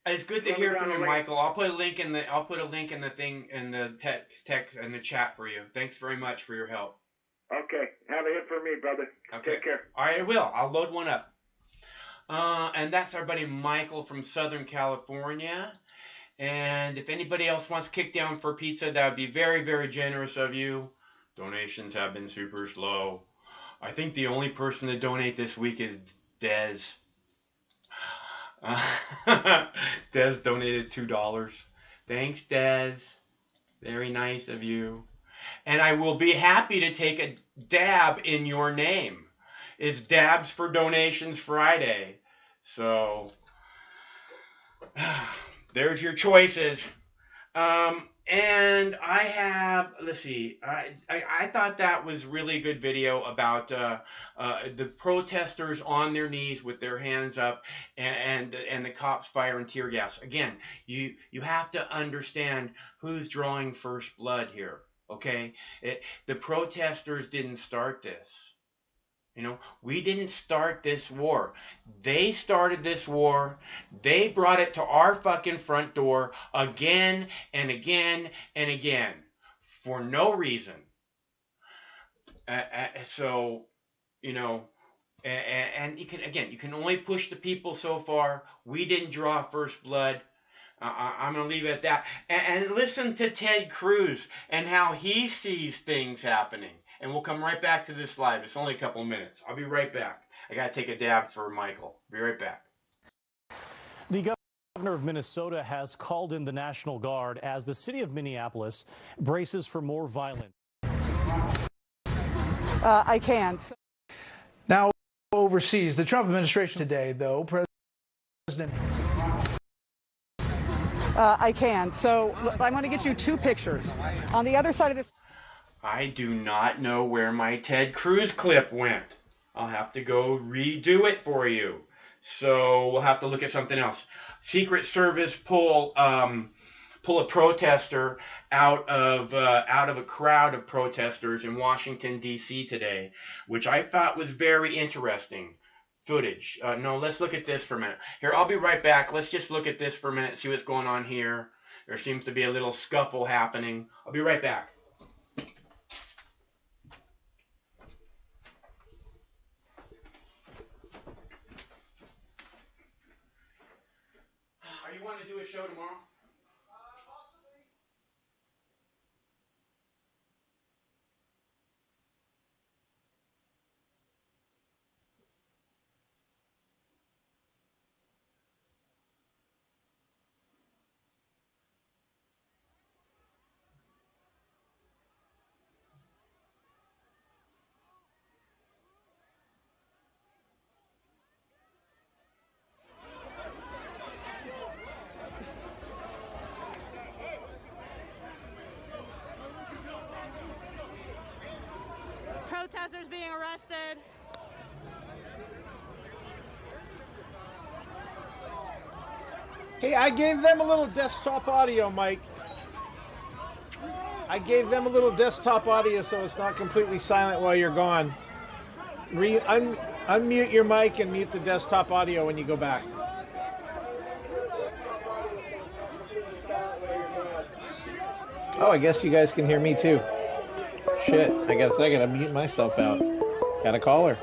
It's good to hear from you, Michael. I'll put a link in the thing in the text in the chat for you. Thanks very much for your help. Okay. Have a hit for me, brother. Okay. Take care. All right, I will. I'll load one up. And that's our buddy Michael from Southern California. And if anybody else wants kick down for pizza, that would be very, very generous of you. Donations have been super slow. I think the only person to donate this week is Dez. Dez donated $2. Thanks, Dez. Very nice of you. And I will be happy to take a dab in your name. It's Dabs for Donations Friday. So, there's your choices. And I have, let's see, I thought that was really good video about the protesters on their knees with their hands up and the cops firing tear gas. Again, you have to understand who's drawing first blood here, okay? The protesters didn't start this. You know, we didn't start this war. They started this war. They brought it to our fucking front door again and again and again for no reason. So, you know, and you can only push the people so far. We didn't draw first blood. I'm going to leave it at that. And listen to Ted Cruz and how he sees things happening. And we'll come right back to this live. It's only a couple minutes. I'll be right back. I got to take a dab for Michael. Be right back. The governor of Minnesota has called in the National Guard as the city of Minneapolis braces for more violence. I can. Now, overseas, the Trump administration today, though, President. I can. So I'm going to get you 2 pictures. On the other side of this. I do not know where my Ted Cruz clip went. I'll have to go redo it for you. So we'll have to look at something else. Secret Service pull a protester out of a crowd of protesters in Washington, D.C. today, which I thought was very interesting footage. No, let's look at this for a minute. Here, I'll be right back. Let's just look at this for a minute, see what's going on here. There seems to be a little scuffle happening. I'll be right back. You want to do a show tomorrow? Protesters being arrested. Hey, I gave them a little desktop audio, Mike. I gave them a little desktop audio so it's not completely silent while you're gone. Unmute your mic and mute the desktop audio when you go back. Oh, I guess you guys can hear me too. Shit, I gotta mute myself out. Got a caller.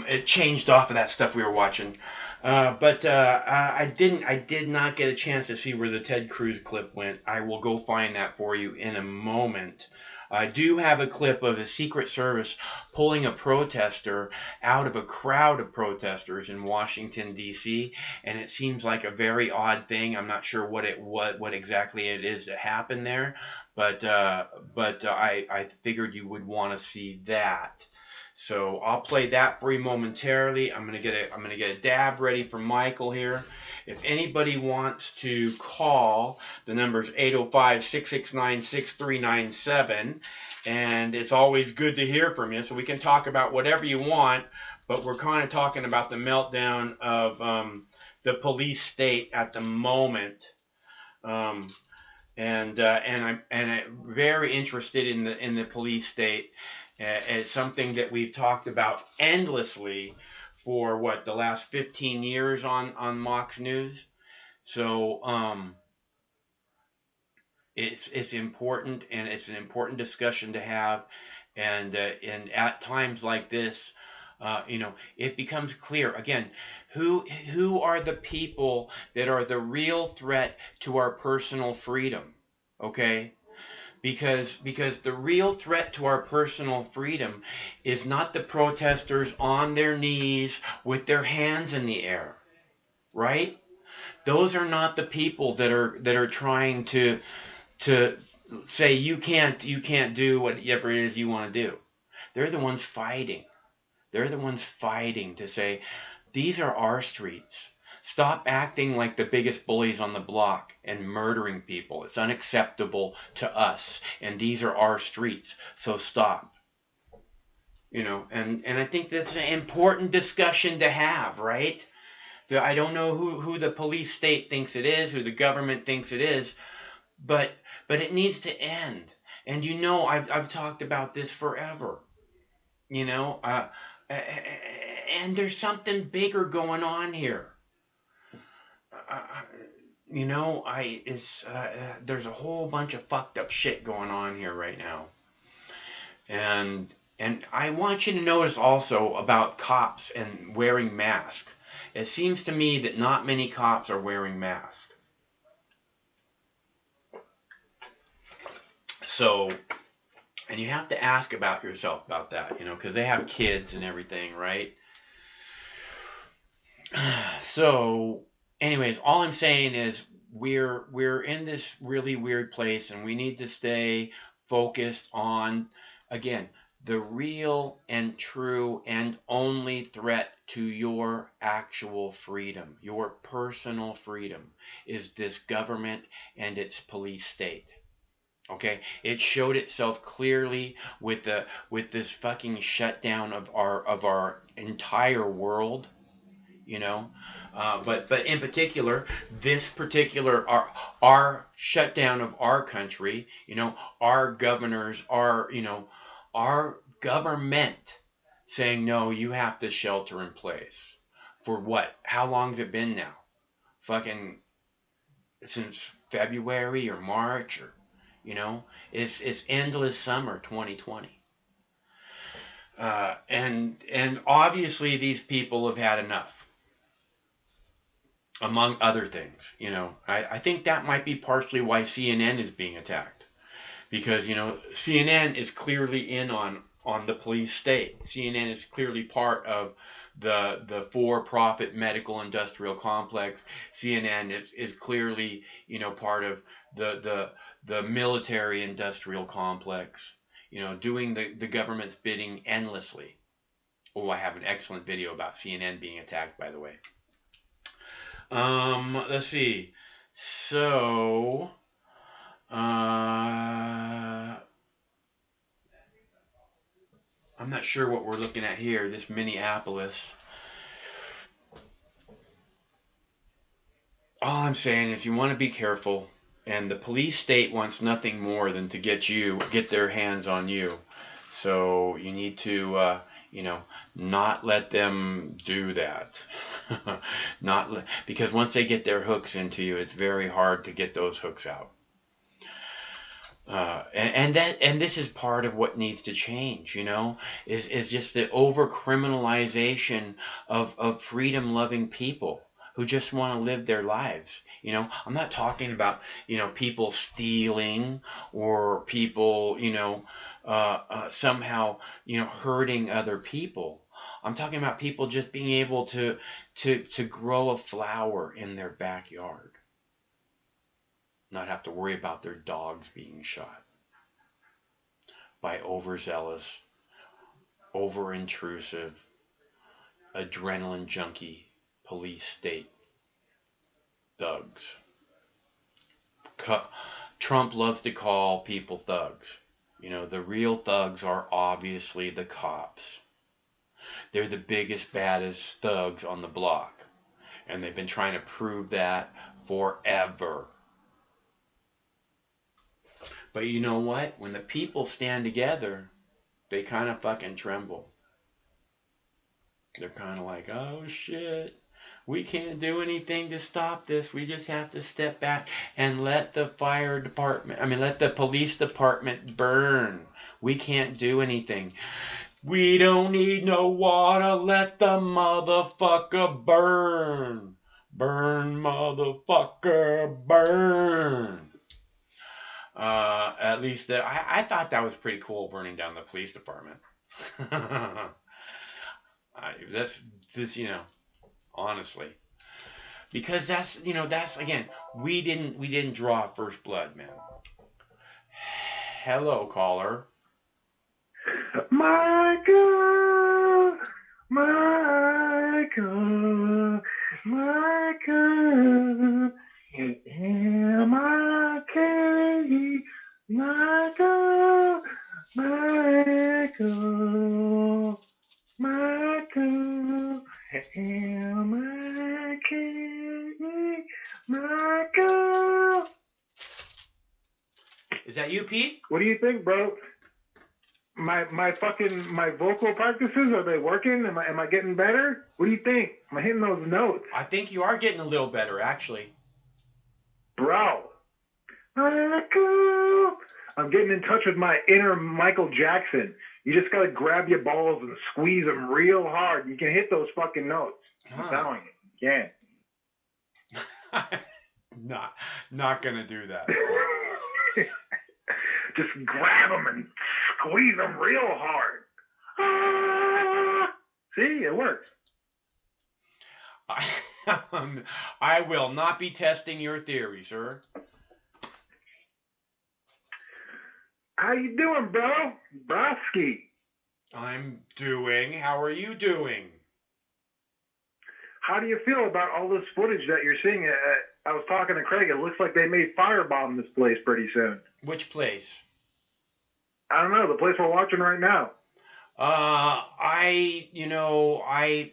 It changed off of that stuff we were watching. But I did not get a chance to see where the Ted Cruz clip went. I will go find that for you in a moment. I do have a clip of the Secret Service pulling a protester out of a crowd of protesters in Washington, D.C., and it seems like a very odd thing. I'm not sure what exactly it is that happened there, but I figured you would want to see that. So I'll play that for you momentarily. I'm gonna get a dab ready for Michael here. if anybody wants to call, the number's 805-669-6397, and it's always good to hear from you, so we can talk about whatever you want, but we're kind of talking about the meltdown of the police state at the moment. And I'm very interested in the police state as something that we've talked about endlessly for the last 15 years on Mox News. So it's important, and it's an important discussion to have, and at times like this, it becomes clear again who are the people that are the real threat to our personal freedom, okay? Because the real threat to our personal freedom is not the protesters on their knees with their hands in the air, right? Those are not the people that are trying to say you can't do whatever it is you want to do. They're the ones fighting. They're the ones fighting to say, these are our streets. Stop acting like the biggest bullies on the block and murdering people. It's unacceptable to us, and these are our streets, so stop. And I think that's an important discussion to have, right? I don't know who the police state thinks it is, who the government thinks it is, but it needs to end. And I've talked about this forever. And there's something bigger going on here. There's a whole bunch of fucked up shit going on here right now. And I want you to notice also about cops and wearing masks. It seems to me that not many cops are wearing masks. So, and you have to ask about yourself about that, because they have kids and everything, right? So, anyways, all I'm saying is we're in this really weird place, and we need to stay focused on, again, the real and true and only threat to your actual freedom, your personal freedom, is this government and its police state. Okay, it showed itself clearly with this fucking shutdown of our entire world, but in particular, this particular our shutdown of our country, our governors, our government saying, no, you have to shelter in place. For what? How long's it been now? Fucking since February or March, or it's endless summer 2020. And obviously these people have had enough, among other things. I think that might be partially why CNN is being attacked, because CNN is clearly in on the police state. CNN is clearly part of the for-profit medical industrial complex. CNN is clearly part of the military industrial complex, doing the government's bidding endlessly. Oh, I have an excellent video about CNN being attacked, by the way. Let's see. So, I'm not sure what we're looking at here, this Minneapolis. All I'm saying is you want to be careful, and the police state wants nothing more than to get their hands on you. So you need to, not let them do that. Because once they get their hooks into you, it's very hard to get those hooks out. And this is part of what needs to change, is just the overcriminalization of freedom-loving people who just want to live their lives. I'm not talking about, people stealing or people, somehow, hurting other people. I'm talking about people just being able to grow a flower in their backyard. Not have to worry about their dogs being shot by overzealous, over-intrusive, adrenaline junkie police state. thugs. Trump loves to call people thugs. You know, the real thugs are obviously the cops. They're the biggest, baddest thugs on the block. And they've been trying to prove that forever. But you know what? When the people stand together, they kind of fucking tremble. They're kind of like, oh shit, we can't do anything to stop this. We just have to step back and let the let the police department burn. We can't do anything. We don't need no water. Let the motherfucker burn. Burn, motherfucker, burn. At least I thought that was pretty cool, burning down the police department. That's just, honestly, because that's again, we didn't draw first blood, man. Hello, caller. Michael, Michael, Michael, M-I-K-E, Michael, Michael, Michael, M-I-K-E, Michael. Is that you, Pete? What do you think, bro? My vocal practices, are they working? Am I getting better? What do you think? Am I hitting those notes? I think you are getting a little better, actually. Bro. Michael. I'm getting in touch with my inner Michael Jackson. You just gotta grab your balls and squeeze them real hard. You can hit those fucking notes. I'm telling you. You can. Not gonna do that. Just grab them and squeeze them real hard. Ah! See, it works. I will not be testing your theory, sir. How you doing, bro? Broski. I'm doing. How are you doing? How do you feel about all this footage that you're seeing? I was talking to Craig. It looks like they may firebomb this place pretty soon. Which place? I don't know. The place we're watching right now.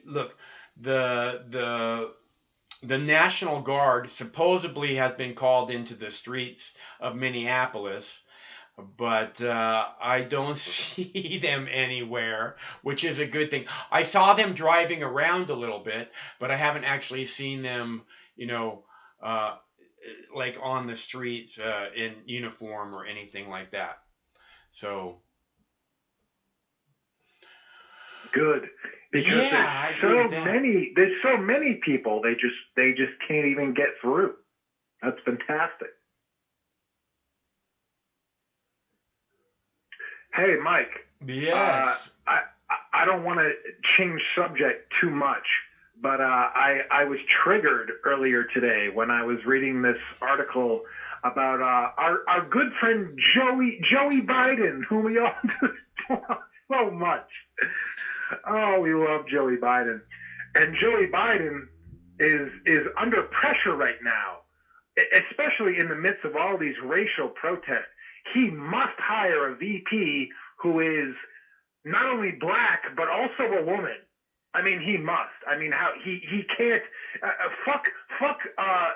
Look, the National Guard supposedly has been called into the streets of Minneapolis, but I don't see them anywhere, which is a good thing. I saw them driving around a little bit, but I haven't actually seen them, like on the streets in uniform or anything like that. So good, because there's so many people. They just can't even get through. That's fantastic. Hey, Mike. Yes. I don't want to change subject too much, but I was triggered earlier today when I was reading this article about our good friend Joey Biden, whom we all so much. Oh, we love Joey Biden. And Joey Biden is under pressure right now, especially in the midst of all these racial protests. He must hire a VP who is not only black, but also a woman. I mean, he must. I mean, how he can't fuck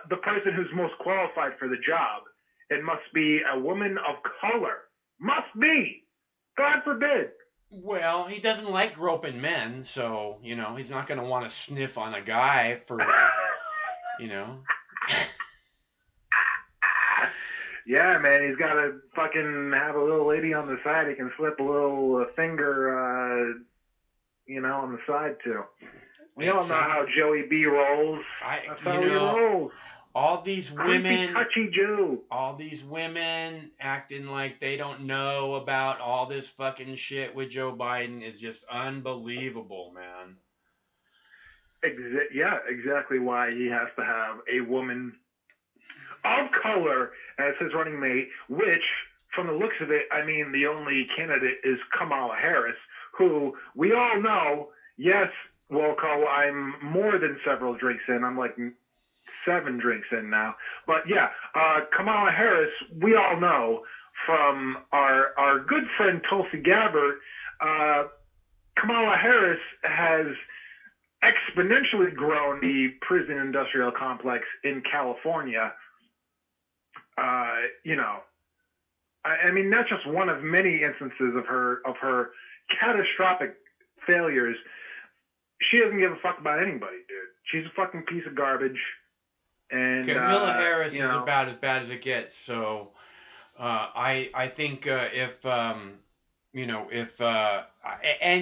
the person who's most qualified for the job. It must be a woman of color. Must be. God forbid. Well, he doesn't like groping men, so, he's not going to want to sniff on a guy for, Yeah, man, he's got to fucking have a little lady on the side he can slip a little finger, on the side to. We all know how Joey B rolls. That's how he rolls. All these women, touchy Joe. All these women acting like they don't know about all this fucking shit with Joe Biden is just unbelievable, man. Exactly why he has to have a woman of color as his running mate, which, from the looks of it, I mean, the only candidate is Kamala Harris, who we all know, yes, Wilco, I'm more than several drinks in. I'm like 7 drinks in now. But yeah, Kamala Harris, we all know from our good friend Tulsi Gabbard, Kamala Harris has exponentially grown the prison industrial complex in California. You know, I mean, that's just one of many instances of her catastrophic failures. She doesn't give a fuck about anybody, dude. She's a fucking piece of garbage. And Camilla Harris you is know, about as bad as it gets. So I think and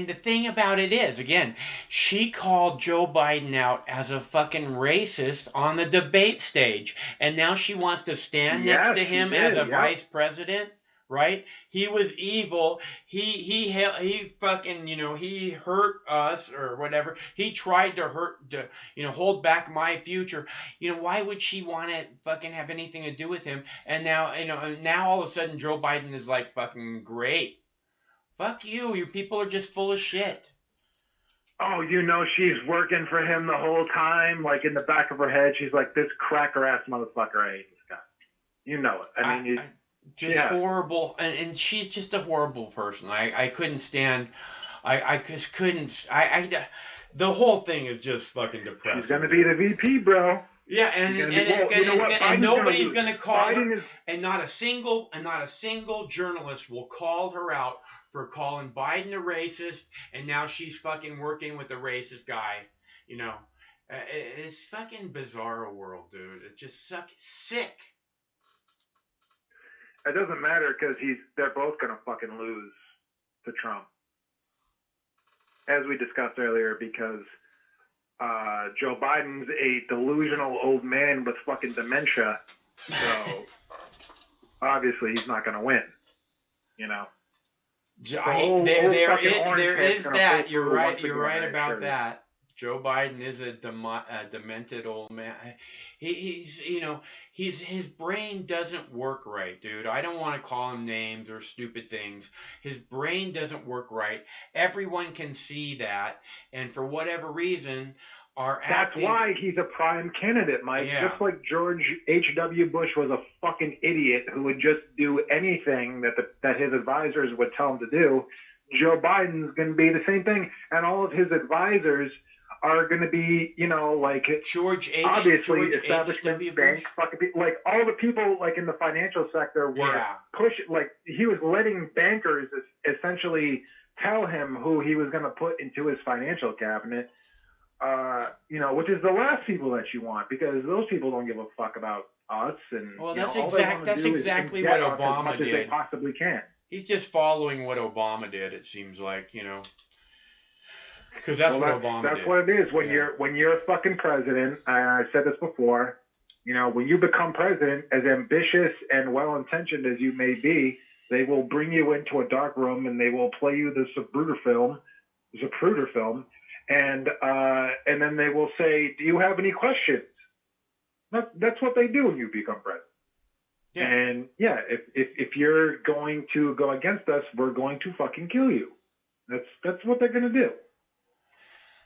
the thing about it is, again, she called Joe Biden out as a fucking racist on the debate stage, and now she wants to stand next to him as a vice president. Right? He was evil. He fucking, he hurt us or whatever. He tried to hold back my future. Why would she want to fucking have anything to do with him? And now all of a sudden Joe Biden is like fucking great. Fuck you. You people are just full of shit. Oh, she's working for him the whole time. Like in the back of her head, she's like, this cracker ass motherfucker. I hate this guy. You know it. I mean, horrible, and she's just a horrible person. I couldn't stand. I just couldn't. The whole thing is just fucking depressing. She's gonna be the VP, bro. Yeah, and nobody's gonna call her, and not a single journalist will call her out for calling Biden a racist, and now she's fucking working with a racist guy. It's fucking bizarre world, dude. It's just sick. It doesn't matter because they're both gonna fucking lose to Trump, as we discussed earlier, because Joe Biden's a delusional old man with fucking dementia, so obviously he's not gonna win. There is that. You're right about that. Joe Biden is a demented old man. His brain doesn't work right, dude. I don't want to call him names or stupid things. His brain doesn't work right. Everyone can see that, and for whatever reason, That's why he's a prime candidate, Mike. Yeah. Just like George H.W. Bush was a fucking idiot who would just do anything that his advisors would tell him to do. Joe Biden's going to be the same thing, and all of his advisors are going to be, like obviously establishment banks, fucking people, like all the people like in the financial sector were pushing, like he was letting bankers essentially tell him who he was going to put into his financial cabinet, which is the last people that you want, because those people don't give a fuck about us. And that's exactly what Obama as much did. As they possibly can. He's just following what Obama did. It seems like, because that's what it is. When you're a fucking president, I said this before, when you become president, as ambitious and well-intentioned as you may be, they will bring you into a dark room and they will play you the Zapruder film, and then they will say, "Do you have any questions?" That's what they do when you become president. Yeah. And yeah, if you're going to go against us, we're going to fucking kill you. That's what they're going to do.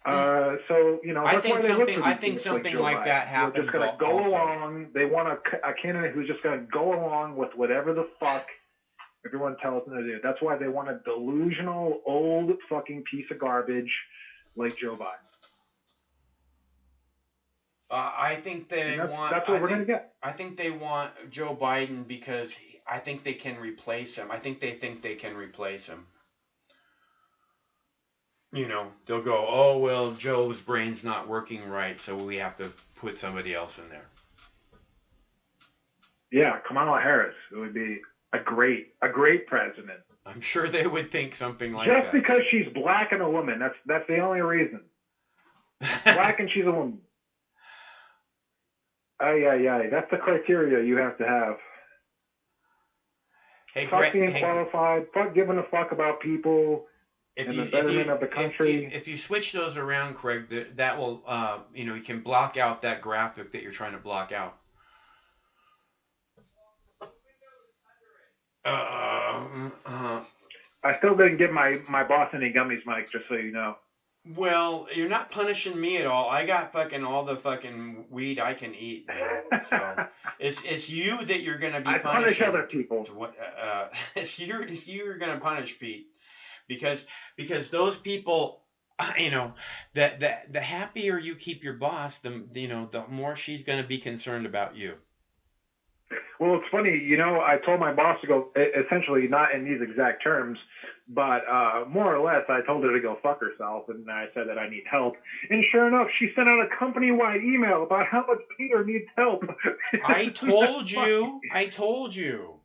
So that's why they look for I think something like that happens. They're just going to go along. They want a candidate who's just going to go along with whatever the fuck everyone tells them to do. That's why they want a delusional old fucking piece of garbage like Joe Biden. I think that's what we're going to get. I think they want Joe Biden because I think they can replace him. I think they can replace him. They'll go, oh, well, Joe's brain's not working right, so we have to put somebody else in there. Yeah, Kamala Harris. It would be a great president. I'm sure they would think something like that. Just because she's black and a woman. That's the only reason. Black and she's a woman. Aye. That's the criteria you have to have. Hey, fuck being qualified. Fuck giving a fuck about people. And the betterment of the country. If you switch those around, Craig, that will, you can block out that graphic that you're trying to block out. I still didn't give my boss any gummies, Mike, just so you know. Well, you're not punishing me at all. I got fucking all the fucking weed I can eat, man. So it's you that you're gonna be I punish punishing. other people. It's you're gonna punish, Pete, because those people, the happier you keep your boss, the more she's gonna be concerned about you. Well, it's funny, I told my boss to go, essentially not in these exact terms, but more or less, I told her to go fuck herself, and I said that I need help. And sure enough, she sent out a company-wide email about how much Peter needs help. I told you.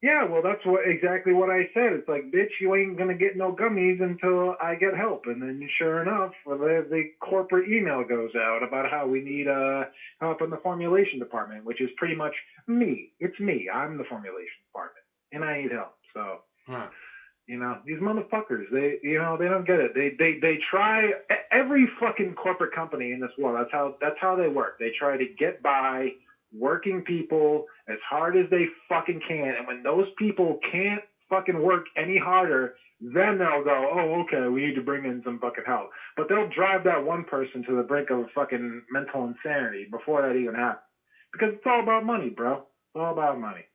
Yeah, well, that's exactly what I said. It's like, bitch, you ain't gonna get no gummies until I get help. And then, sure enough, the corporate email goes out about how we need help in the formulation department, which is pretty much me. It's me. I'm the formulation department, and I need help. So, these motherfuckers, they don't get it. They try. Every fucking corporate company in this world. That's how they work. They try to get by working people as hard as they fucking can, and when those people can't fucking work any harder, then they'll go, oh, okay, we need to bring in some fucking help. But they'll drive that one person to the brink of fucking mental insanity before that even happens. Because it's all about money, bro. It's all about money.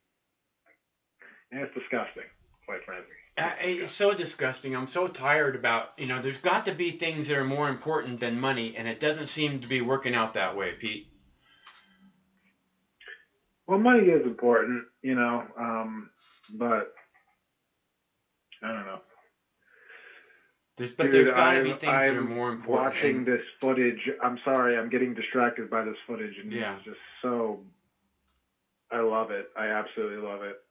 And it's disgusting, quite frankly. It's so disgusting. I'm so tired about, there's got to be things that are more important than money, and it doesn't seem to be working out that way, Pete. Well, money is important, but I don't know. There's got to be things that are more important. Watching this footage, I'm sorry, I'm getting distracted by this footage, and yeah. It's just so, I love it. I absolutely love it.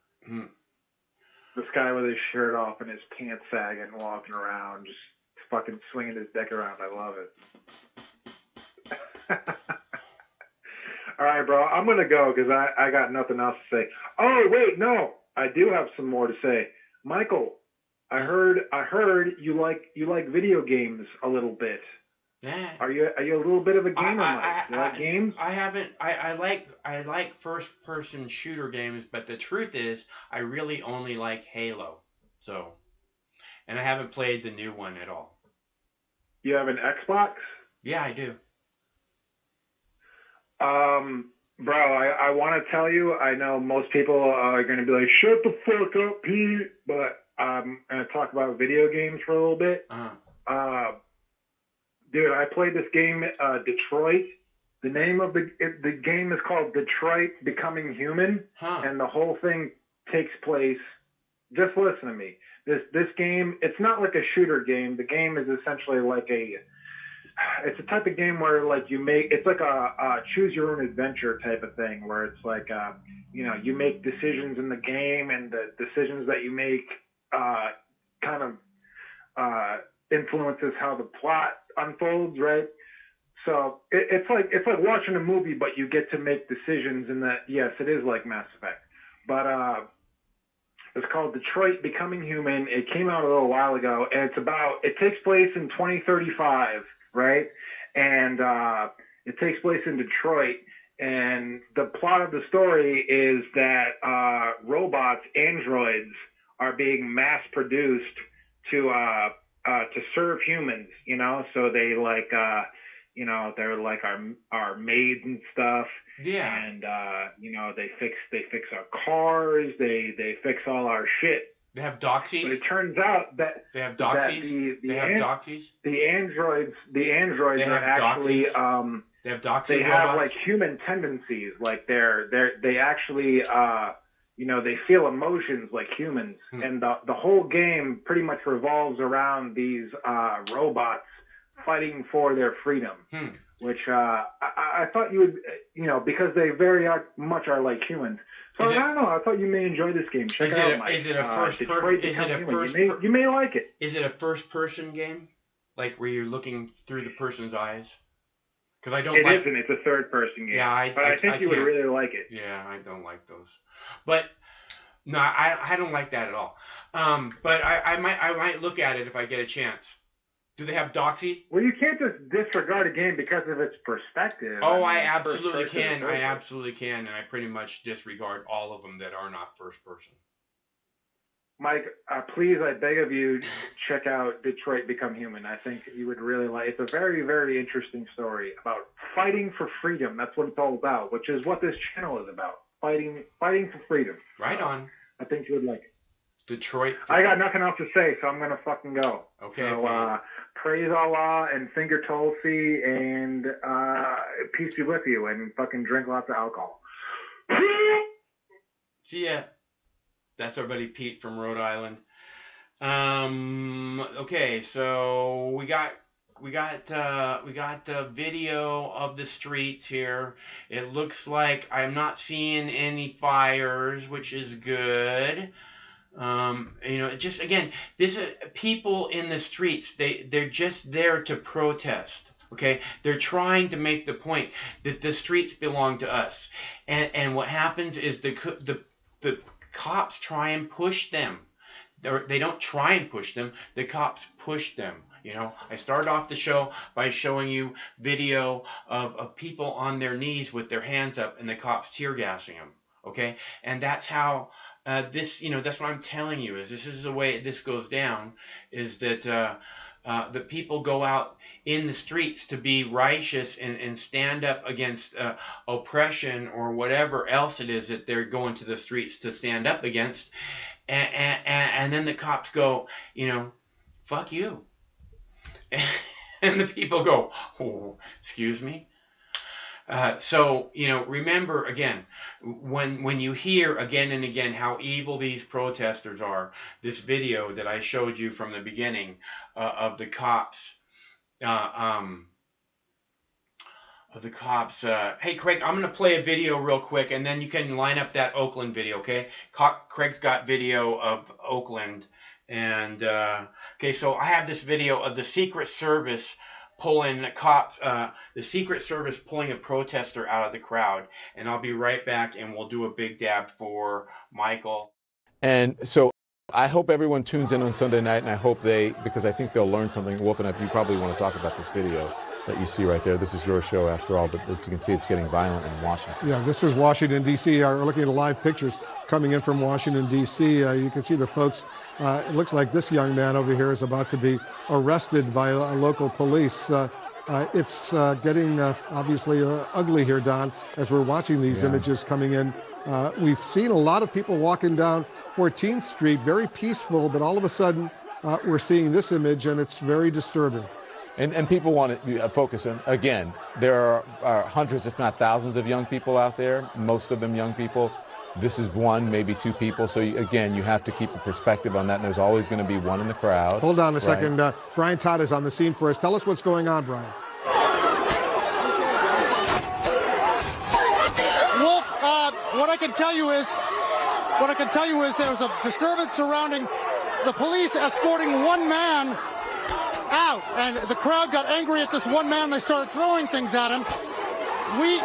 This guy with his shirt off and his pants sagging, walking around, just fucking swinging his dick around. I love it. All right, bro. I'm gonna go because I got nothing else to say. Oh wait, no, I do have some more to say. Michael, I heard you like video games a little bit. Yeah. Are you a little bit of a gamer, Mike? You like games? I haven't. I like first person shooter games, but the truth is, I really only like Halo. So, and I haven't played the new one at all. You have an Xbox? Yeah, I do. Bro, I want to tell you, I know most people are going to be like, shut the fuck up, Pete, but I'm going to talk about video games for a little bit. Dude, I played this game, Detroit. The name of the game is called Detroit Becoming Human, and the whole thing takes place, just listen to me, this game, it's not like a shooter game. The game is essentially like it's a type of game where like it's like a choose your own adventure type of thing where it's like, you make decisions in the game and the decisions that you make kind of influences how the plot unfolds, right? So it's like watching a movie, but you get to make decisions in that. Yes, it is like Mass Effect, but it's called Detroit Becoming Human. It came out a little while ago, and it takes place in 2035, right? And it takes place in Detroit, and the plot of the story is that robots, androids, are being mass produced to serve humans, so they like they're like our maids and stuff. Yeah. And they fix our cars, they fix all our shit. They have doxies. But it turns out that they have doxies. They have doxies. The androids are actually doxies. They have doxy They robots. have like human tendencies, like they actually they feel emotions like humans, and the whole game pretty much revolves around these robots fighting for their freedom, which I thought you would, because they very much are like humans. So I don't know. I thought you may enjoy this game. Check it out, Mike. Is it a first? You may like it. Is it a first-person game, like where you're looking through the person's eyes? Because I don't. It isn't. It's a third-person game. Yeah, but I think you would really like it. Yeah, I don't like those. But no, I don't like that at all. But I might look at it if I get a chance. Do they have doxy? Well, you can't just disregard a game because of its perspective. Oh, I absolutely can. I absolutely can, and I pretty much disregard all of them that are not first person. Mike, please, I beg of you, check out Detroit Become Human. I think you would really like. It's a very, very interesting story about fighting for freedom. That's what it's all about, which is what this channel is about. Fighting for freedom. Right on. I think you would like it. Detroit. I got nothing else to say, so I'm gonna fucking go. Okay. So praise Allah and finger Tulsi and peace be with you and fucking drink lots of alcohol. See ya. That's our buddy Pete from Rhode Island. Okay, so we got a video of the streets here. It looks like I'm not seeing any fires, which is good. Just again, this is people in the streets. They're just there to protest. Okay, they're trying to make the point that the streets belong to us, and what happens is the cops try and push them. They don't try and push them. The cops push them. I started off the show by showing you video of people on their knees with their hands up and the cops tear gassing them. Okay, and that's how that's what I'm telling you is this is the way this goes down. Is that the people go out in the streets to be righteous and stand up against oppression or whatever else it is that they're going to the streets to stand up against, and then the cops go, fuck you, and the people go, oh, excuse me. So remember again, when you hear again and again how evil these protesters are, this video that I showed you from the beginning of the cops, hey Craig, I'm gonna play a video real quick, and then you can line up that Oakland video, okay? Craig's got video of Oakland, and okay, so I have this video of the Secret Service pulling the Secret Service pulling a protester out of the crowd, and I'll be right back, and we'll do a big dab for Michael. And so I hope everyone tunes in on Sunday night, and I hope because I think they'll learn something. Wolf, and you probably want to talk about this video that you see right there. This is your show after all, but as you can see, it's getting violent in Washington. Yeah, this is Washington, D.C. We're looking at live pictures coming in from Washington, D.C. You can see the folks. It looks like this young man over here is about to be arrested by local police. It's getting obviously ugly here, Don, as we're watching these images coming in. We've seen a lot of people walking down 14th Street, very peaceful, but all of a sudden we're seeing this image, and it's very disturbing. And people want to focus on, again, there are hundreds, if not thousands, of young people out there, most of them young people. This is one, maybe two people. So, again, you have to keep a perspective on that, and there's always going to be one in the crowd. Hold on a second. Brian Todd is on the scene for us. Tell us what's going on, Brian. Wolf, what I can tell you is there was a disturbance surrounding the police escorting one man out, and the crowd got angry at this one man. They started throwing things at him. We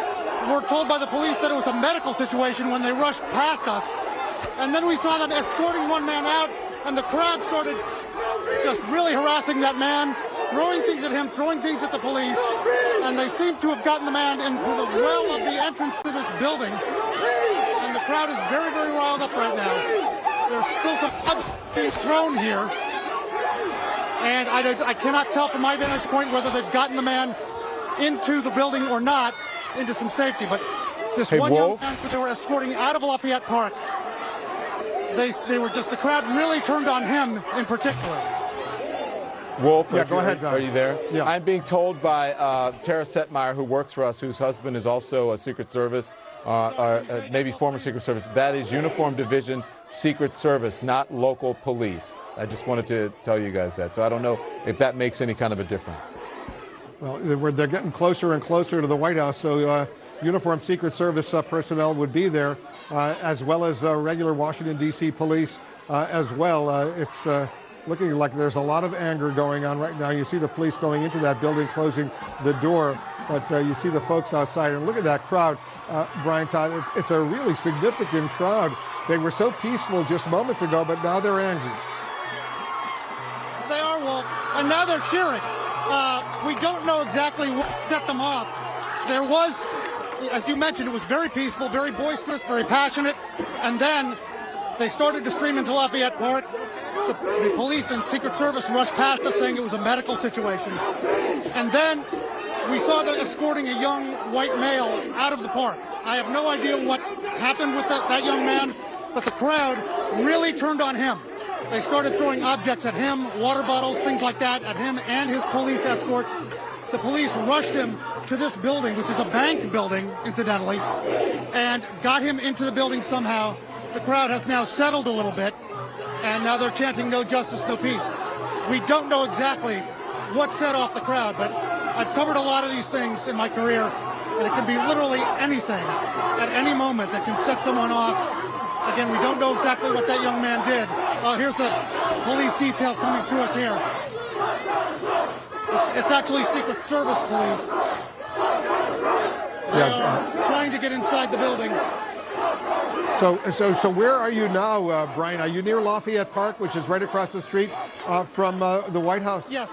were told by the police that it was a medical situation when they rushed past us, and then we saw them escorting one man out, and the crowd started just really harassing that man, throwing things at him, throwing things at the police, and they seem to have gotten the man into the well of the entrance to this building, and the crowd is very, very riled up right now. There's still some blood being thrown here, and I cannot tell from my vantage point whether they've gotten the man into the building or not, into some safety. But this one young man that they were escorting out of Lafayette Park, they were just, the crowd really turned on him in particular. Wolf, yeah, go ahead, Don. Are you there? Yeah. I'm being told by Tara Setmeyer, who works for us, whose husband is also a Secret Service, or maybe former Secret Service. That is Uniform Division Secret Service, not local police. I just wanted to tell you guys that. So I don't know if that makes any kind of a difference. Well, they're getting closer and closer to the White House, so uniformed Secret Service personnel would be there, as well as regular Washington, D.C. police as well. It's looking like there's a lot of anger going on right now. You see the police going into that building, closing the door, but you see the folks outside. And look at that crowd, Brian Todd. It's a really significant crowd. They were so peaceful just moments ago, but now they're angry. They are, Wolf, and now they're cheering. We don't know exactly what set them off. There was, as you mentioned, it was very peaceful, very boisterous, very passionate, and then They started to stream into Lafayette Park. The police and Secret Service rushed past us saying it was a medical situation. And then we saw them escorting a young white male out of the park. I have no idea what happened with that young man, but the crowd really turned on him. They started throwing objects at him, water bottles, things like that, at him and his police escorts. The police rushed him to this building, which is a bank building, incidentally, and got him into the building somehow. The crowd has now settled a little bit, and now they're chanting "No justice, no peace." We don't know exactly what set off the crowd, but I've covered a lot of these things in my career, and it can be literally anything at any moment that can set someone off. Again, we don't know exactly what that young man did. Here's the police detail coming to us here. It's actually Secret Service police. They are trying to get inside the building. So where are you now, Brian? Are you near Lafayette Park, which is right across the street from the White House? Yes.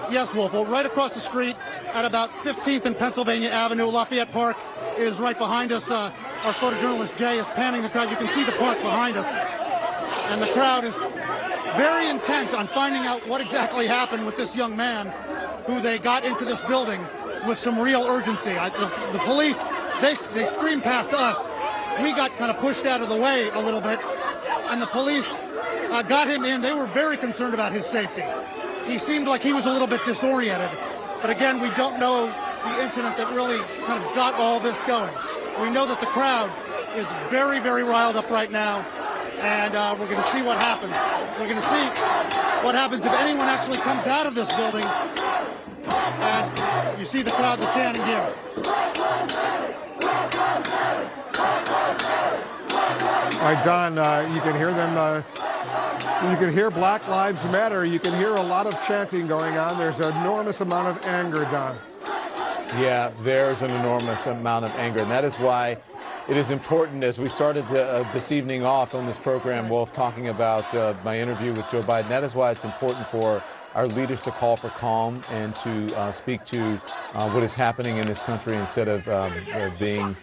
Yes, Wolf. Well, right across the street at about 15th and Pennsylvania Avenue, Lafayette Park is right behind us. Our photojournalist Jay is panning the crowd. You can see the park behind us. And the crowd is very intent on finding out what exactly happened with this young man who they got into this building with some real urgency. The police, they streamed past us. We got kind of pushed out of the way a little bit, and the police got him in. They were very concerned about his safety. He seemed like he was a little bit disoriented. But again, we don't know the incident that really kind of got all this going. We know that the crowd is very, very riled up right now, and we're going to see what happens. We're going to see what happens if anyone actually comes out of this building. And you see the crowd, the chanting here. All right, Don, you can hear them. You can hear Black Lives Matter. You can hear a lot of chanting going on. There's an enormous amount of anger, Don. Yeah, there's an enormous amount of anger, and that is why it is important, as we started this evening off on this program, Wolf, talking about my interview with Joe Biden, that is why it's important for our leaders to call for calm and to speak to what is happening in this country instead of being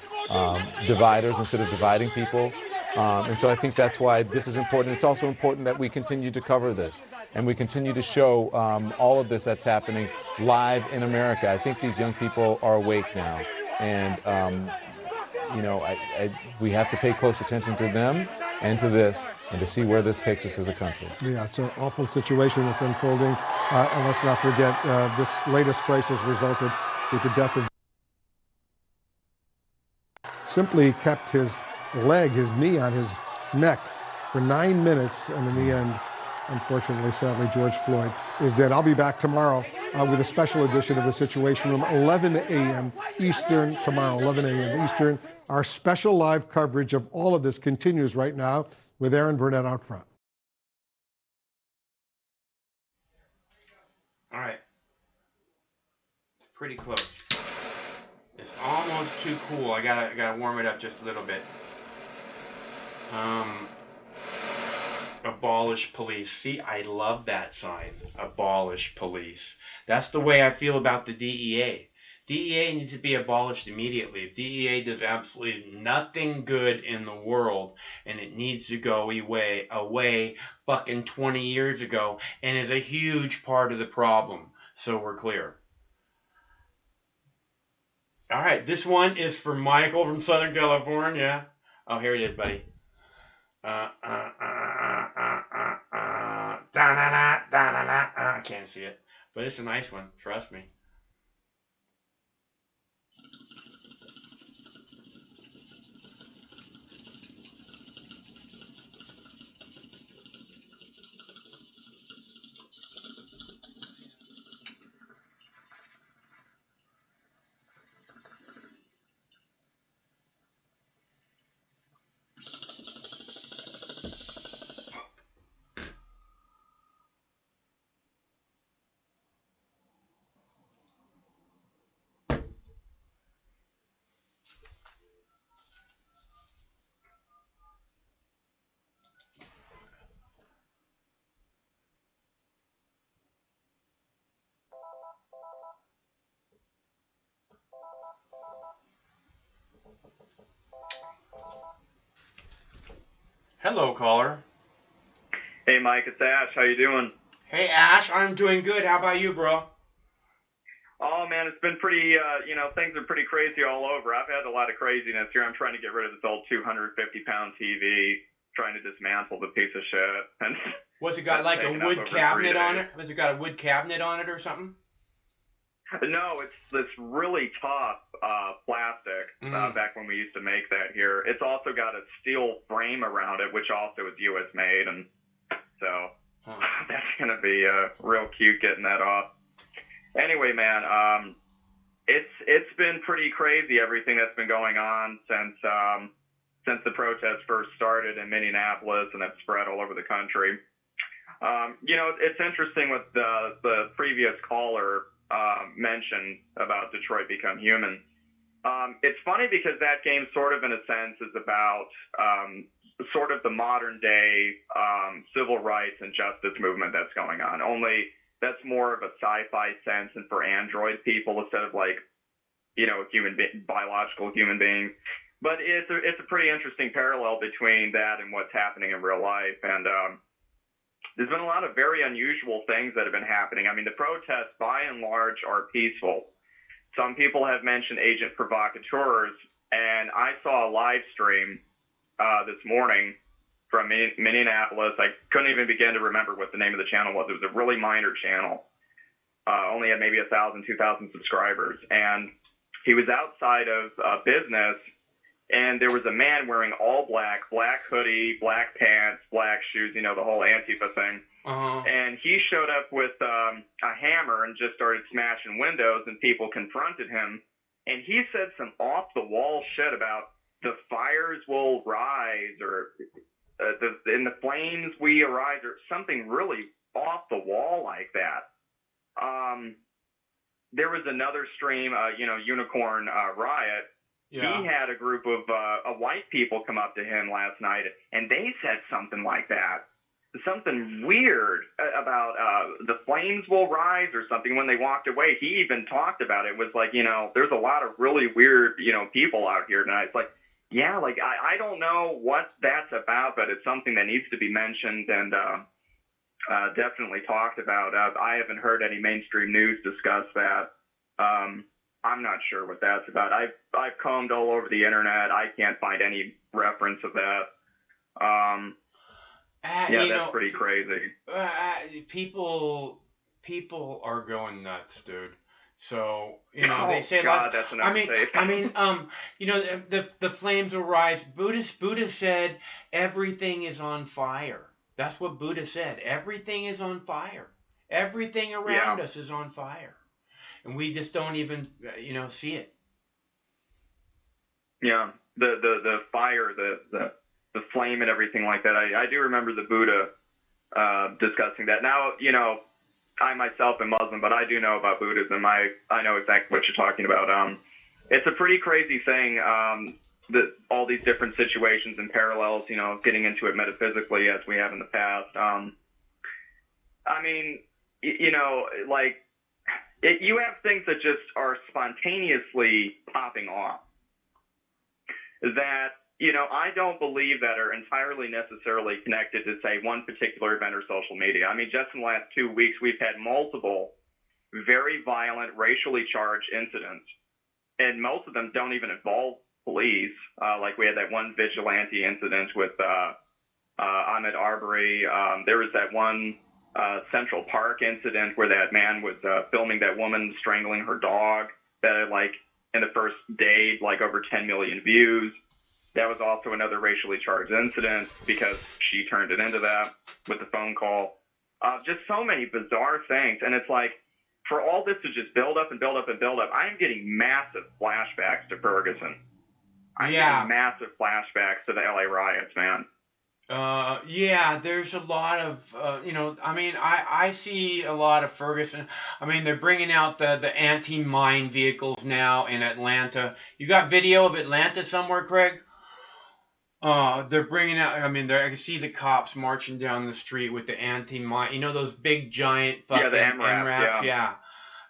dividers, instead of dividing people. And so I think that's why this is important. It's also important that we continue to cover this and we continue to show all of this that's happening live in America. I think these young people are awake now, and you know, we have to pay close attention to them and to this, and to see where this takes us as a country. Yeah, it's an awful situation that's unfolding, and let's not forget this latest crisis resulted with the death of. Simply kept his leg, his knee on his neck for 9 minutes, and in the end, unfortunately, sadly, George Floyd is dead. I'll be back tomorrow with a special edition of The Situation Room, 11 a.m. Eastern tomorrow, 11 a.m. Eastern. Our special live coverage of all of this continues right now with Aaron Burnett out front. All right. It's pretty close. It's almost too cool. I gotta warm it up just a little bit. Abolish police. See, I love that sign. Abolish police. That's the way I feel about the DEA. DEA needs to be abolished immediately. If DEA does absolutely nothing good in the world, and it needs to go away fucking 20 years ago, and is a huge part of the problem. So we're clear. All right, this one is for Michael from Southern California. Oh, here it is, buddy. I can't see it, but it's a nice one. Trust me. Hello, caller. Hey, Mike, it's Ash. How you doing? Hey, Ash, I'm doing good. How about you, bro? Oh, man, it's been pretty, things are pretty crazy all over. I've had a lot of craziness here. I'm trying to get rid of this old 250-pound TV, trying to dismantle the piece of shit. And What's it got, like a wood cabinet on it? Has it got a wood cabinet on it or something? No, it's this really tough plastic, back when we used to make that here. It's also got a steel frame around it, which also is U.S. made, and so that's going to be real cute getting that off. Anyway, man, it's been pretty crazy, everything that's been going on since the protests first started in Minneapolis and have spread all over the country. It's interesting what the previous caller mentioned about Detroit Become Human. It's funny because that game sort of, in a sense, is about sort of the modern day civil rights and justice movement that's going on. Only that's more of a sci-fi sense and for android people instead of like, biological human beings. But it's a pretty interesting parallel between that and what's happening in real life. And there's been a lot of very unusual things that have been happening. I mean, the protests, by and large, are peaceful. Some people have mentioned agent provocateurs, and I saw a live stream this morning from Minneapolis. I couldn't even begin to remember what the name of the channel was. It was a really minor channel. Only had maybe 1,000, 2,000 subscribers. And he was outside of business, and there was a man wearing all black hoodie, black pants, black shoes, the whole Antifa thing. And he showed up with a hammer and just started smashing windows, and people confronted him. And he said some off-the-wall shit about the fires will rise, or in the flames we arise, or something really off-the-wall like that. There was another stream, Unicorn Riot. Yeah. He had a group of white people come up to him last night, and they said something like that. Something weird about the flames will rise or something. When they walked away, he even talked about it. It was like, there's a lot of really weird, people out here tonight. It's like, yeah, like I don't know what that's about, but it's something that needs to be mentioned and definitely talked about. I haven't heard any mainstream news discuss that. I'm not sure what that's about. I've combed all over the internet. I can't find any reference of that. That's pretty crazy. People are going nuts, dude. So they say that's an the flames will rise. Buddha said everything is on fire. That's what Buddha said. Everything is on fire. Everything around us is on fire. And we just don't even, see it. Yeah, the fire, the flame and everything like that. I do remember the Buddha discussing that. Now, I myself am Muslim, but I do know about Buddhism. I know exactly what you're talking about. It's a pretty crazy thing, that all these different situations and parallels, getting into it metaphysically as we have in the past. You have things that just are spontaneously popping off that, I don't believe that are entirely necessarily connected to, say, one particular event or social media. I mean, just in the last 2 weeks, we've had multiple very violent, racially charged incidents, and most of them don't even involve police. Like we had that one vigilante incident with Ahmaud Arbery. There was that one Central Park incident where that man was filming that woman strangling her dog that in the first day, over 10 million views. That was also another racially charged incident because she turned it into that with the phone call. Just so many bizarre things. And it's like, for all this to just build up and build up and build up, I'm getting massive flashbacks to Ferguson. I'm getting massive flashbacks to the LA riots, man. There's a lot of, I see a lot of Ferguson. I mean, they're bringing out the anti-mine vehicles now in Atlanta. You got video of Atlanta somewhere, Craig? They're bringing out, I can see the cops marching down the street with the anti-mine, those big giant fucking MRAPs,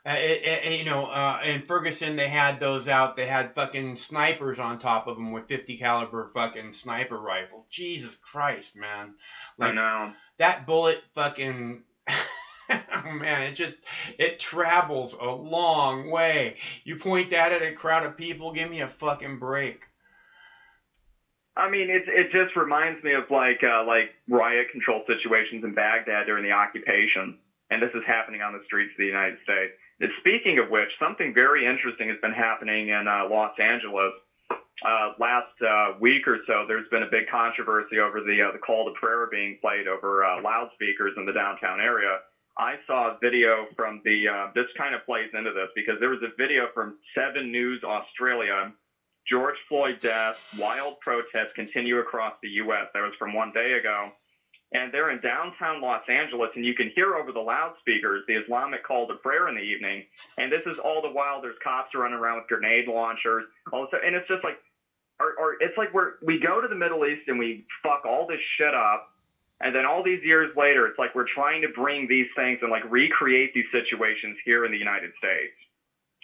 In Ferguson they had those out. They had fucking snipers on top of them with 50 caliber fucking sniper rifles. Jesus Christ, man! I Like know. that bullet fucking. Oh man, it travels a long way. You point that at a crowd of people, give me a fucking break. I mean, it just reminds me of like riot control situations in Baghdad during the occupation, and this is happening on the streets of the United States. And speaking of which, something very interesting has been happening in Los Angeles. Last week or so, there's been a big controversy over the call to prayer being played over loudspeakers in the downtown area. I saw a video from this kind of plays into this because there was a video from 7 News Australia. George Floyd death, wild protests continue across the U.S. That was from one day ago. And they're in downtown Los Angeles, and you can hear over the loudspeakers the Islamic call to prayer in the evening. And this is all the while there's cops running around with grenade launchers. And it's just like, it's like we go to the Middle East and we fuck all this shit up. And then all these years later, it's like we're trying to bring these things and like recreate these situations here in the United States.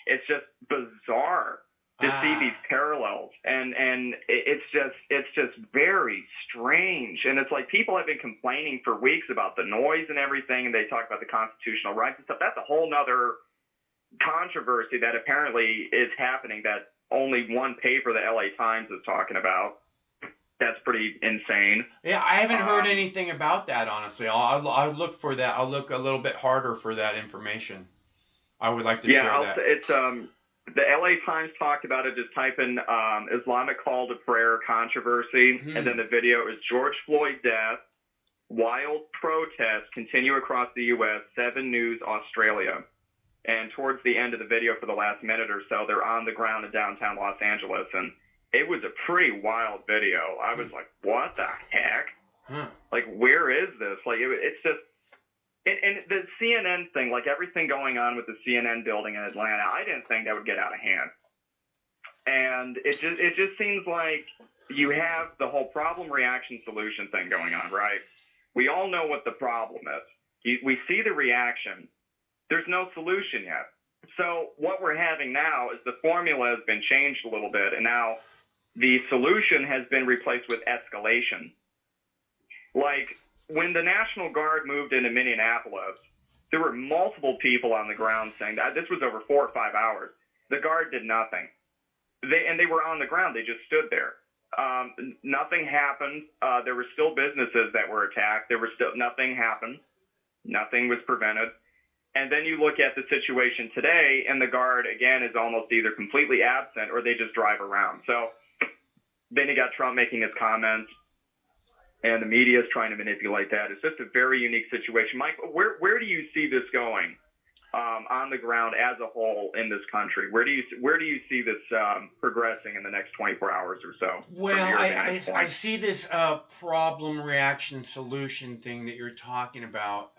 It's just bizarre to see these parallels, and it's just very strange. And it's like people have been complaining for weeks about the noise and everything, and they talk about the constitutional rights and stuff. That's a whole nother controversy that apparently is happening that only one paper, the LA Times, is talking about. That's pretty insane. Yeah, I haven't heard anything about that, honestly. I'll look for that. I'll look a little bit harder for that information. I would like to share that. It's the LA Times talked about it. Just type in Islamic call to prayer controversy, and then the video is George Floyd death, wild protests continue across the U.S., 7 News Australia. And towards the end of the video, for the last minute or so, they're on the ground in downtown Los Angeles, and it was a pretty wild video. I was like, what the heck? Like, where is this? Like, it's just... And the CNN thing, like everything going on with the CNN building in Atlanta, I didn't think that would get out of hand. And it just seems like you have the whole problem, reaction, solution thing going on, right? We all know what the problem is. We see the reaction. There's no solution yet. So what we're having now is the formula has been changed a little bit, and now the solution has been replaced with escalation. Like, when the National Guard moved into Minneapolis, there were multiple people on the ground saying that this was over 4 or 5 hours. The Guard did nothing. They were on the ground. They just stood there. Nothing happened. There were still businesses that were attacked. Nothing happened. Nothing was prevented. And then you look at the situation today, and the Guard, again, is almost either completely absent or they just drive around. So then you got Trump making his comments, and the media is trying to manipulate that. It's just a very unique situation. Mike, where do you see this going on the ground as a whole in this country? Where do you see this progressing in the next 24 hours or so? Well, I see this problem, reaction, solution thing that you're talking about,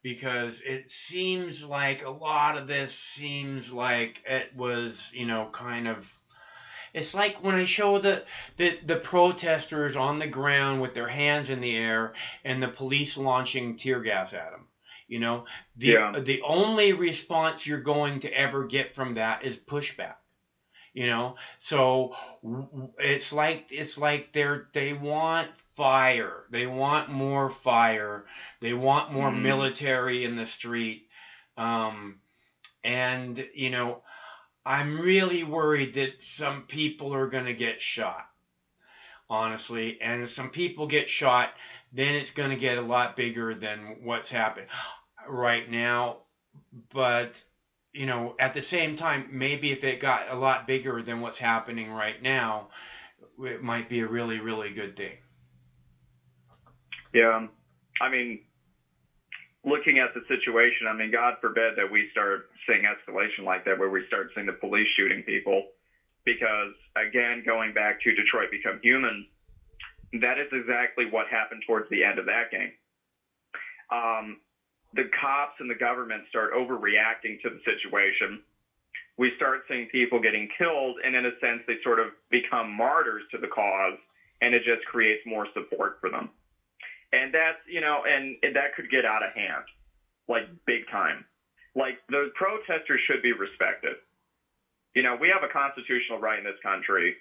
because it seems like a lot of this seems like it was, kind of... It's like when I show the protesters on the ground with their hands in the air and the police launching tear gas at them. The only response you're going to ever get from that is pushback. So it's like they want fire. They want more fire. They want more military in the street. I'm really worried that some people are going to get shot, honestly. And if some people get shot, then it's going to get a lot bigger than what's happened right now. But, at the same time, maybe if it got a lot bigger than what's happening right now, it might be a really, really good thing. Yeah. I mean, looking at the situation, God forbid that we start seeing escalation like that, where we start seeing the police shooting people, because, again, going back to Detroit Become Human, that is exactly what happened towards the end of that game. The cops and the government start overreacting to the situation. We start seeing people getting killed, and in a sense, they sort of become martyrs to the cause, and it just creates more support for them. And that's, and that could get out of hand, like big time. Like, the protesters should be respected. You know, we have a constitutional right in this country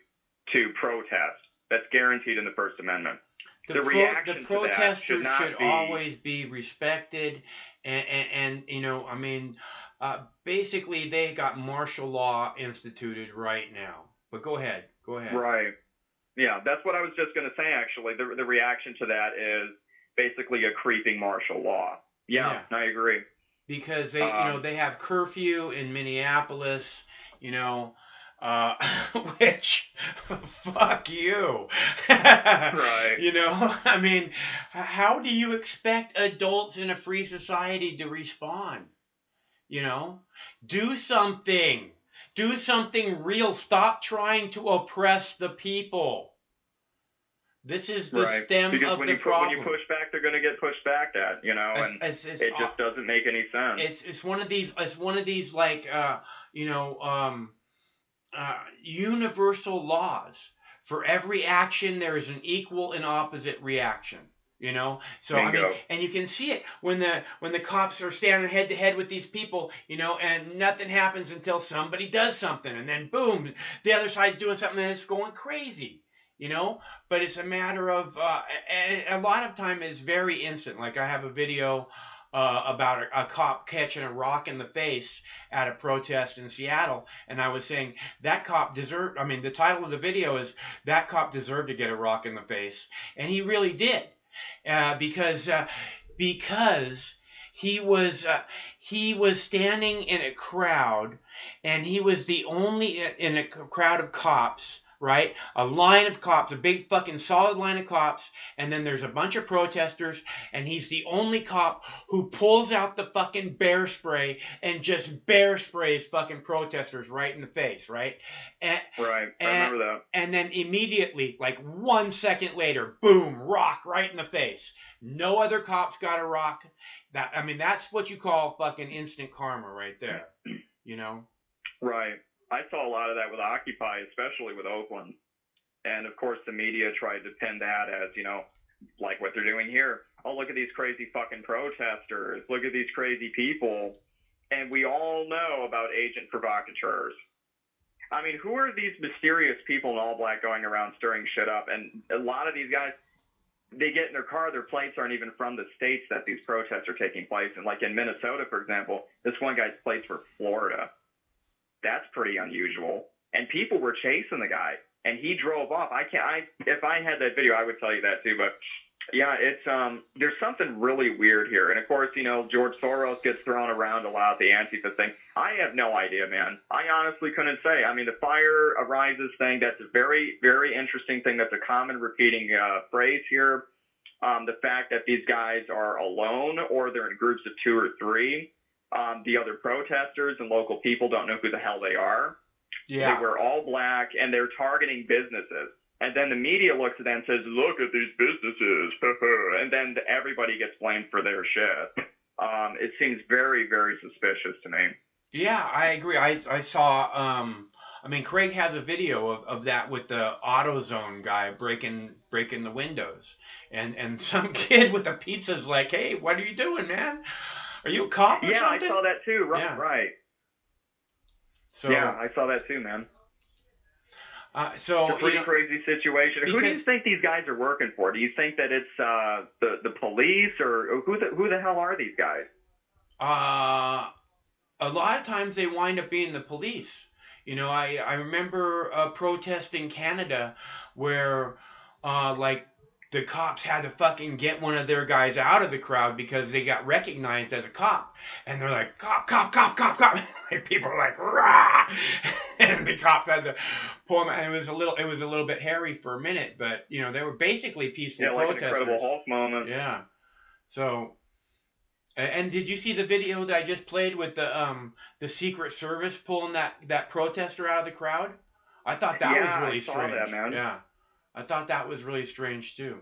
to protest. That's guaranteed in the First Amendment. The reaction to that should not should be always be respected, and you know, I mean, basically they got martial law instituted right now. But go ahead. Right. Yeah, that's what I was just going to say, actually. The reaction to that is basically a creeping martial law. Yeah. I agree. Because they, you know, they have curfew in Minneapolis, you know, which, fuck you. Right. You know, I mean, how do you expect adults in a free society to respond? You know, do something. Do something real. Stop trying to oppress the people. This is the stem because of when the problem. When you push back, they're going to get pushed back at, you know, and it just doesn't make any sense. It's one of these like you know, universal laws. For every action, there is an equal and opposite reaction. You know, so Bingo. I mean, and you can see it when the cops are standing head to head with these people, you know, and nothing happens until somebody does something, and then boom, the other side's doing something and it's going crazy, you know. But it's a matter of, and a lot of time it's very instant. Like I have a video about a cop catching a rock in the face at a protest in Seattle, and I was saying that cop deserved. I mean, the title of the video is "That Cop Deserved to Get a Rock in the Face," and he really did. Because he was standing in a crowd, and he was the only in a crowd of cops, right? A line of cops, a big fucking solid line of cops, and then there's a bunch of protesters, and he's the only cop who pulls out the fucking bear spray and just bear sprays fucking protesters right in the face, right? I remember that. And then immediately, like 1 second later, boom, rock right in the face. No other cops got a rock. I mean, that's what you call fucking instant karma right there, you know? Right. I saw a lot of that with Occupy, especially with Oakland. And, of course, the media tried to pin that as, you know, like what they're doing here. Oh, look at these crazy fucking protesters. Look at these crazy people. And we all know about agent provocateurs. I mean, who are these mysterious people in all black going around stirring shit up? And a lot of these guys, they get in their car, their plates aren't even from the states that these protests are taking place in. Like in Minnesota, for example, this one guy's plates were Florida. That's pretty unusual. And people were chasing the guy, and he drove off. If I had that video, I would tell you that too. But yeah, it's there's something really weird here. And of course, you know, George Soros gets thrown around a lot, the Antifa thing. I have no idea, man. I honestly couldn't say. I mean, the fire arises thing, that's a very, very interesting thing. That's a common repeating phrase here. The fact that these guys are alone or they're in groups of 2 or 3. The other protesters and local people don't know who the hell they are. Yeah. They wear all black, and they're targeting businesses. And then the media looks at them and says, look at these businesses. And then everybody gets blamed for their shit. It seems very, very suspicious to me. Yeah, I agree. I saw, I mean, Craig has a video of that with the AutoZone guy breaking the windows. And some kid with a pizza's like, hey, what are you doing, man? Are you a cop or something? Yeah, I saw that too. Right, yeah. Right. So, yeah, I saw that too, man. So it's a pretty crazy situation. Who do you think these guys are working for? Do you think that it's the police, or who the hell are these guys? A lot of times they wind up being the police. You know, I remember a protest in Canada where like the cops had to fucking get one of their guys out of the crowd because they got recognized as a cop. And they're like, cop, cop, cop, cop, cop. And people are like, rah! And the cops had to pull them out. And it was a little bit hairy for a minute, but you know, they were basically peaceful protesters. Like an Incredible Hulk moment. Yeah. So, and did you see the video that I just played with the Secret Service pulling that protester out of the crowd? I thought that was really strange. That, man. Yeah. I thought that was really strange too.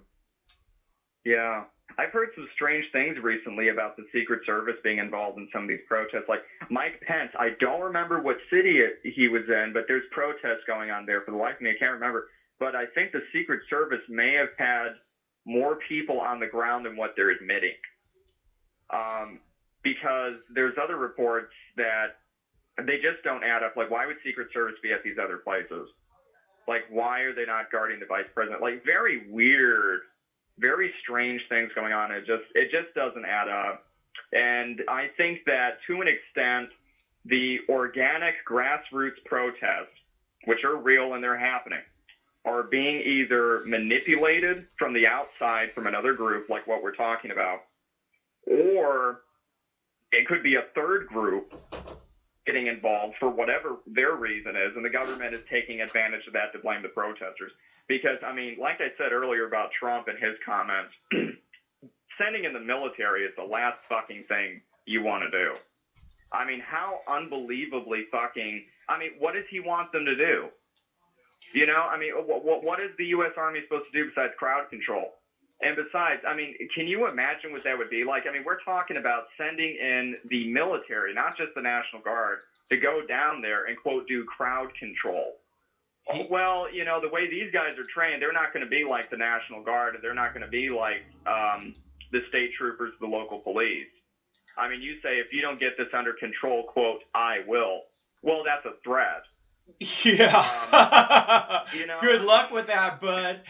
Yeah. I've heard some strange things recently about the Secret Service being involved in some of these protests. Like Mike Pence, I don't remember what city he was in, but there's protests going on there. For the life of me, I can't remember. But I think the Secret Service may have had more people on the ground than what they're admitting. because there's other reports that they just don't add up. Like, why would Secret Service be at these other places? Like, why are they not guarding the vice president? Like, very weird, very strange things going on. It just doesn't add up. And I think that to an extent, the organic grassroots protests, which are real and they're happening, are being either manipulated from the outside from another group, like what we're talking about, or it could be a third group getting involved for whatever their reason is, and the government is taking advantage of that to blame the protesters. Because, I mean, like I said earlier about Trump and his comments, sending in the military is the last fucking thing you want to do. I mean, how unbelievably fucking, I mean, what does he want them to do? You know, I mean, what is the U.S. Army supposed to do besides crowd control? And besides, I mean, can you imagine what that would be like? I mean, we're talking about sending in the military, not just the National Guard, to go down there and, quote, do crowd control. Well, you know, the way these guys are trained, they're not going to be like the National Guard, and they're not going to be like the state troopers, the local police. I mean, you say, if you don't get this under control, quote, I will. Well, that's a threat. Yeah. You know, Good luck with that, bud.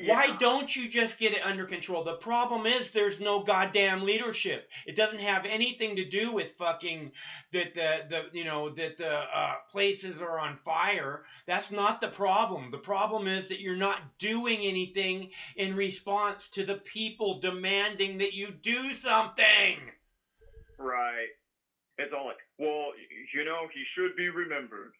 Why don't you just get it under control? The problem is there's no goddamn leadership. It doesn't have anything to do with fucking that the places are on fire. That's not the problem. The problem is that you're not doing anything in response to the people demanding that you do something. Right. It's all like, well, you know, he should be remembered.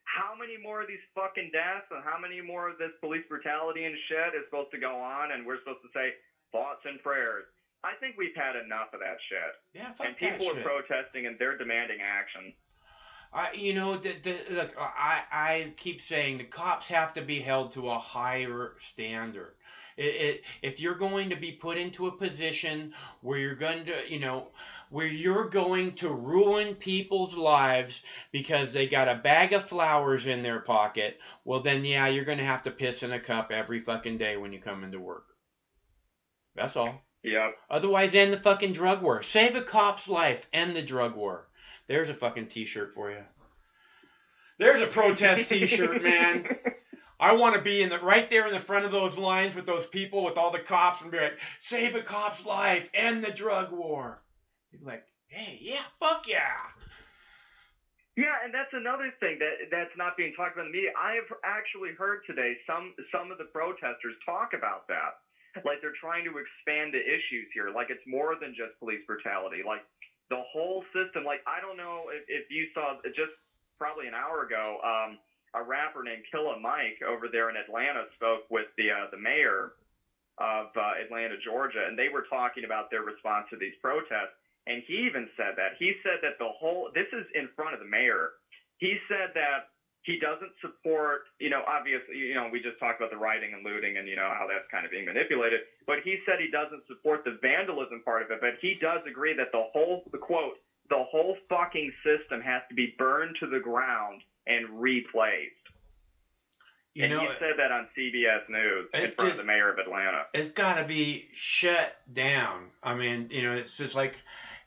How many more of these fucking deaths and how many more of this police brutality and shit is supposed to go on, and we're supposed to say thoughts and prayers? I think we've had enough of that shit. Yeah, fuck and people that are shit. protesting and they're demanding action. Look, I keep saying the cops have to be held to a higher standard. If you're going to be put into a position where you're going to ruin people's lives because they got a bag of flowers in their pocket, well then yeah, you're going to have to piss in a cup every fucking day when you come into work. That's all. Yep. Otherwise, end the fucking drug war. Save a cop's life, end the drug war. There's a fucking t-shirt for you. There's a protest t-shirt, man. I want to be right there in the front of those lines with those people, with all the cops, and be like, save a cop's life, end the drug war. You'd be like, hey, yeah, fuck yeah. Yeah, and that's another thing that's not being talked about in the media. I have actually heard today some of the protesters talk about that. Like they're trying to expand the issues here. Like it's more than just police brutality. Like the whole system. Like I don't know if you saw just probably an hour ago, a rapper named Killa Mike over there in Atlanta spoke with the mayor of Atlanta, Georgia, and they were talking about their response to these protests. And he even said that. He said that this is in front of the mayor. He said that he doesn't support, obviously, we just talked about the rioting and looting and, how that's kind of being manipulated. But he said he doesn't support the vandalism part of it, but he does agree that the whole fucking system has to be burned to the ground and replaced. And he said that on CBS News in front of the mayor of Atlanta. It's got to be shut down. I mean, it's just like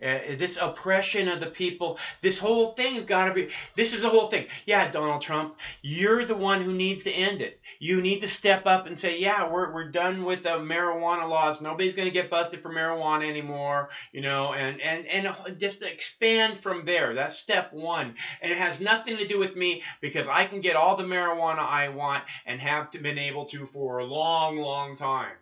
this oppression of the people. This whole thing has got to be. This is the whole thing. Yeah, Donald Trump, you're the one who needs to end it. You need to step up and say, yeah, we're done with the marijuana laws. Nobody's going to get busted for marijuana anymore. And just expand from there. That's step one. And it has nothing to do with me because I can get all the marijuana I want and have been able to for a long, long time.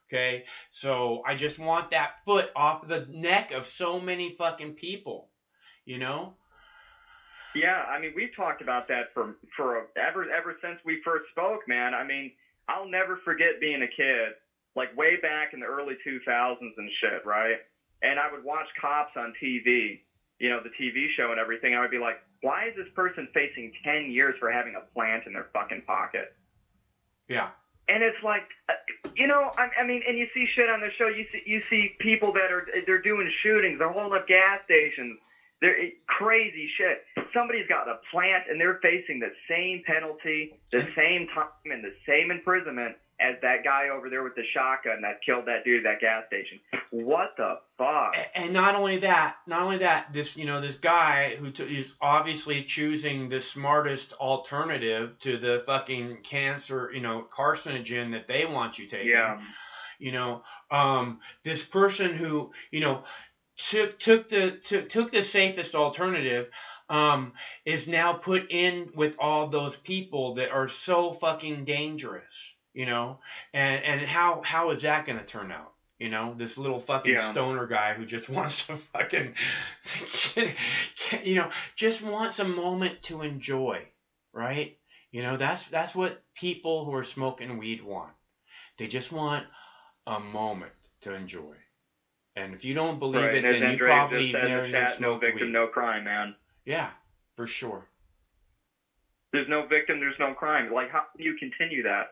Okay, so I just want that foot off the neck of so many fucking people, Yeah, I mean, we've talked about that for ever since we first spoke, man. I mean, I'll never forget being a kid, like way back in the early 2000s and shit, right? And I would watch Cops on TV, the TV show and everything. And I would be like, why is this person facing 10 years for having a plant in their fucking pocket? Yeah. And it's like, I mean, and you see shit on the show. You see people they're doing shootings. They're holding up gas stations. They're crazy shit. Somebody's got a plant and they're facing the same penalty, the same time, and the same imprisonment as that guy over there with the shotgun that killed that dude at that gas station. What the fuck? And not only that, this this guy who is obviously choosing the smartest alternative to the fucking cancer, carcinogen that they want you taking. Yeah. This person who took the safest alternative is now put in with all those people that are so fucking dangerous, and how is that going to turn out? This little fucking stoner guy who just wants to fucking, just wants a moment to enjoy, right? That's what people who are smoking weed want. They just want a moment to enjoy. And if you don't believe it, then you probably never no victim, weed. no crime, man. Yeah, for sure. There's no victim, there's no crime. Like, how do you continue that?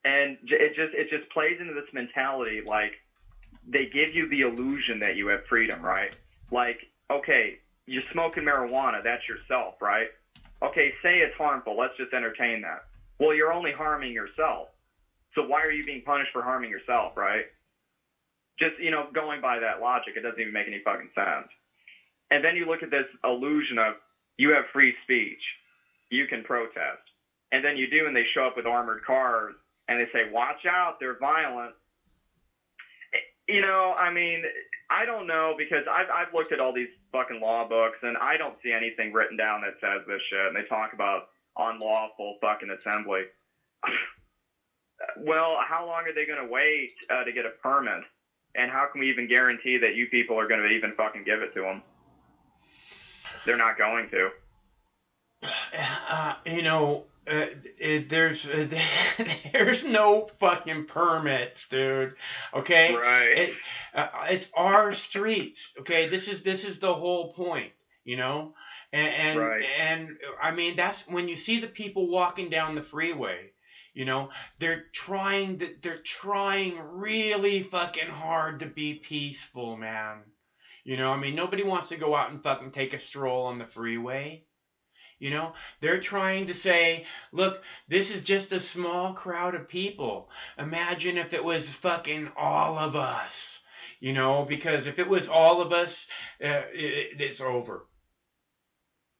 And it just plays into this mentality, like, they give you the illusion that you have freedom, right? Like, okay, you're smoking marijuana, that's yourself, right? Okay, say it's harmful, let's just entertain that. Well, you're only harming yourself. So why are you being punished for harming yourself, right? Just, going by that logic, it doesn't even make any fucking sense. And then you look at this illusion of, you have free speech, you can protest. And then you do, and they show up with armored cars, and they say, watch out, they're violent. I don't know, because I've looked at all these fucking law books, and I don't see anything written down that says this shit. And they talk about unlawful fucking assembly. Well, how long are they going to wait to get a permit? And how can we even guarantee that you people are going to even fucking give it to them? They're not going to. There's no fucking permits, dude. Okay, right? It's our streets. Okay, this is the whole point. And right. And I mean, that's when you see the people walking down the freeway. They're trying really fucking hard to be peaceful, man. Nobody wants to go out and fucking take a stroll on the freeway. They're trying to say, look, this is just a small crowd of people. Imagine if it was fucking all of us, because if it was all of us, it's over.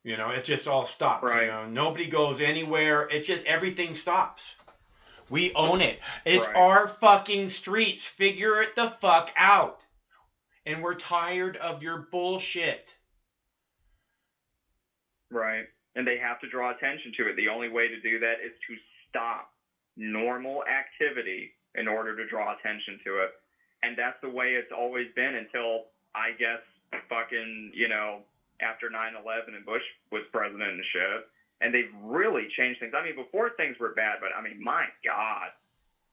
It just all stops. Right. Nobody goes anywhere. It just, everything stops. We own it. It's right. our fucking streets. Figure it the fuck out. And we're tired of your bullshit. Right. And they have to draw attention to it. The only way to do that is to stop normal activity in order to draw attention to it. And that's the way it's always been until, I guess, fucking, after 9/11 and Bush was president and shit. And they've really changed things. Before things were bad, but my God.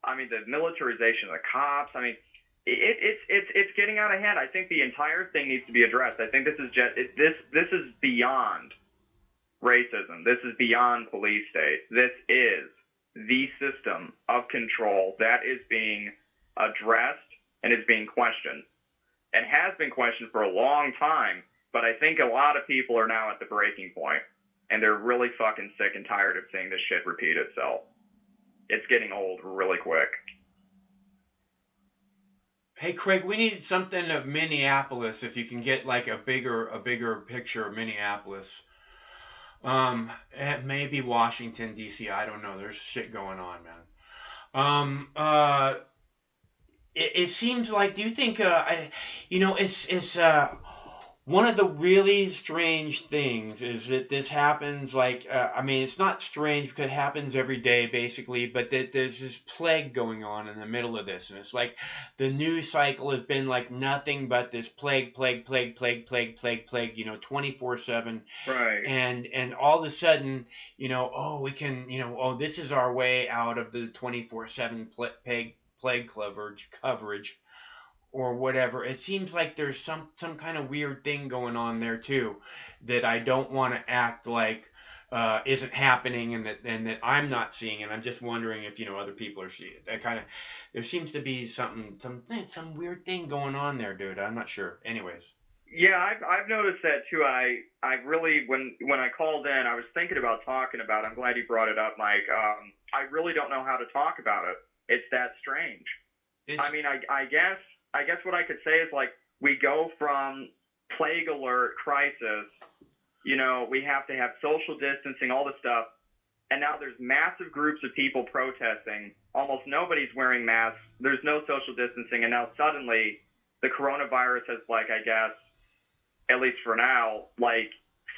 The militarization of the cops. It's getting out of hand. I think the entire thing needs to be addressed. I think this is beyond racism. This is beyond police state. This is the system of control that is being addressed and is being questioned, and has been questioned for a long time. But I think a lot of people are now at the breaking point, and they're really fucking sick and tired of seeing this shit repeat itself. It's getting old really quick. Hey, Craig, we need something of Minneapolis, if you can get like a bigger picture of Minneapolis. Maybe Washington, D.C., I don't know. There's shit going on, man. It seems like, do you think, it's one of the really strange things is that this happens it's not strange because it happens every day basically, but that there's this plague going on in the middle of this. And it's like the news cycle has been like nothing but this plague, 24/7. Right. And all of a sudden, we can, this is our way out of the 24/7 plague coverage. Or whatever. It seems like there's some kind of weird thing going on there too, that I don't want to act like isn't happening, and that I'm not seeing, and I'm just wondering if other people are seeing it. That kind of, there seems to be some weird thing going on there, dude. I'm not sure. Anyways. Yeah, I've noticed that too. I really, when I called in, I was thinking about talking about it. I'm glad you brought it up, Mike. I really don't know how to talk about it. It's that strange. I mean, I guess what I could say is, like, we go from plague alert, crisis, you know, we have to have social distancing, all this stuff, and now there's massive groups of people protesting. Almost nobody's wearing masks. There's no social distancing, and now suddenly the coronavirus has, like, I guess, at least for now, like,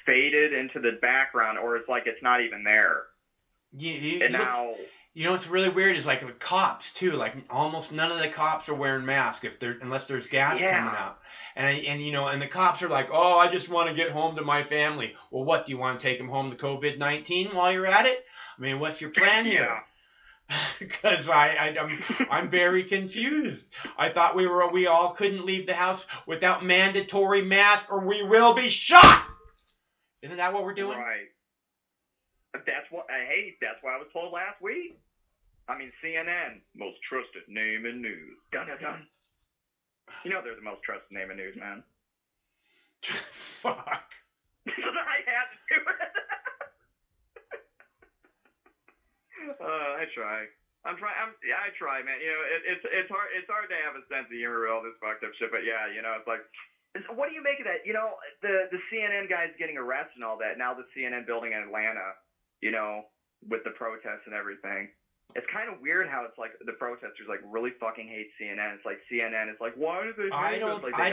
faded into the background, or it's like it's not even there. You know what's really weird is, like, the cops too. Like, almost none of the cops are wearing masks unless there's gas coming out. And the cops are like, oh, I just want to get home to my family. Well, what do you want to take them home to COVID-19 while you're at it? I mean, what's your plan here? Because I'm very confused. I thought we all couldn't leave the house without mandatory masks, or we will be shot. Isn't that what we're doing? Right. That's what I was told last week. I mean, CNN, most trusted name in news. Dun dun dun. You know they're the most trusted name in news, man. Fuck. I had to do it. I try. I try, man. You know, it's hard to have a sense of humor with all this fucked up shit. But yeah, you know, it's like, what do you make of that? You know, the CNN guys getting arrested and all that. Now the CNN building in Atlanta, you know, with the protests and everything. It's kind of weird how it's like the protesters like really fucking hate CNN. It's like CNN is like, why do they hate us? Like, I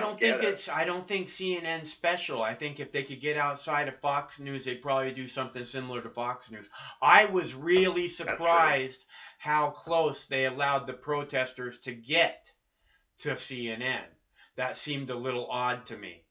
don't think CNN's special. I think if they could get outside of Fox News, they'd probably do something similar to Fox News. I was really surprised how close they allowed the protesters to get to CNN. That seemed a little odd to me.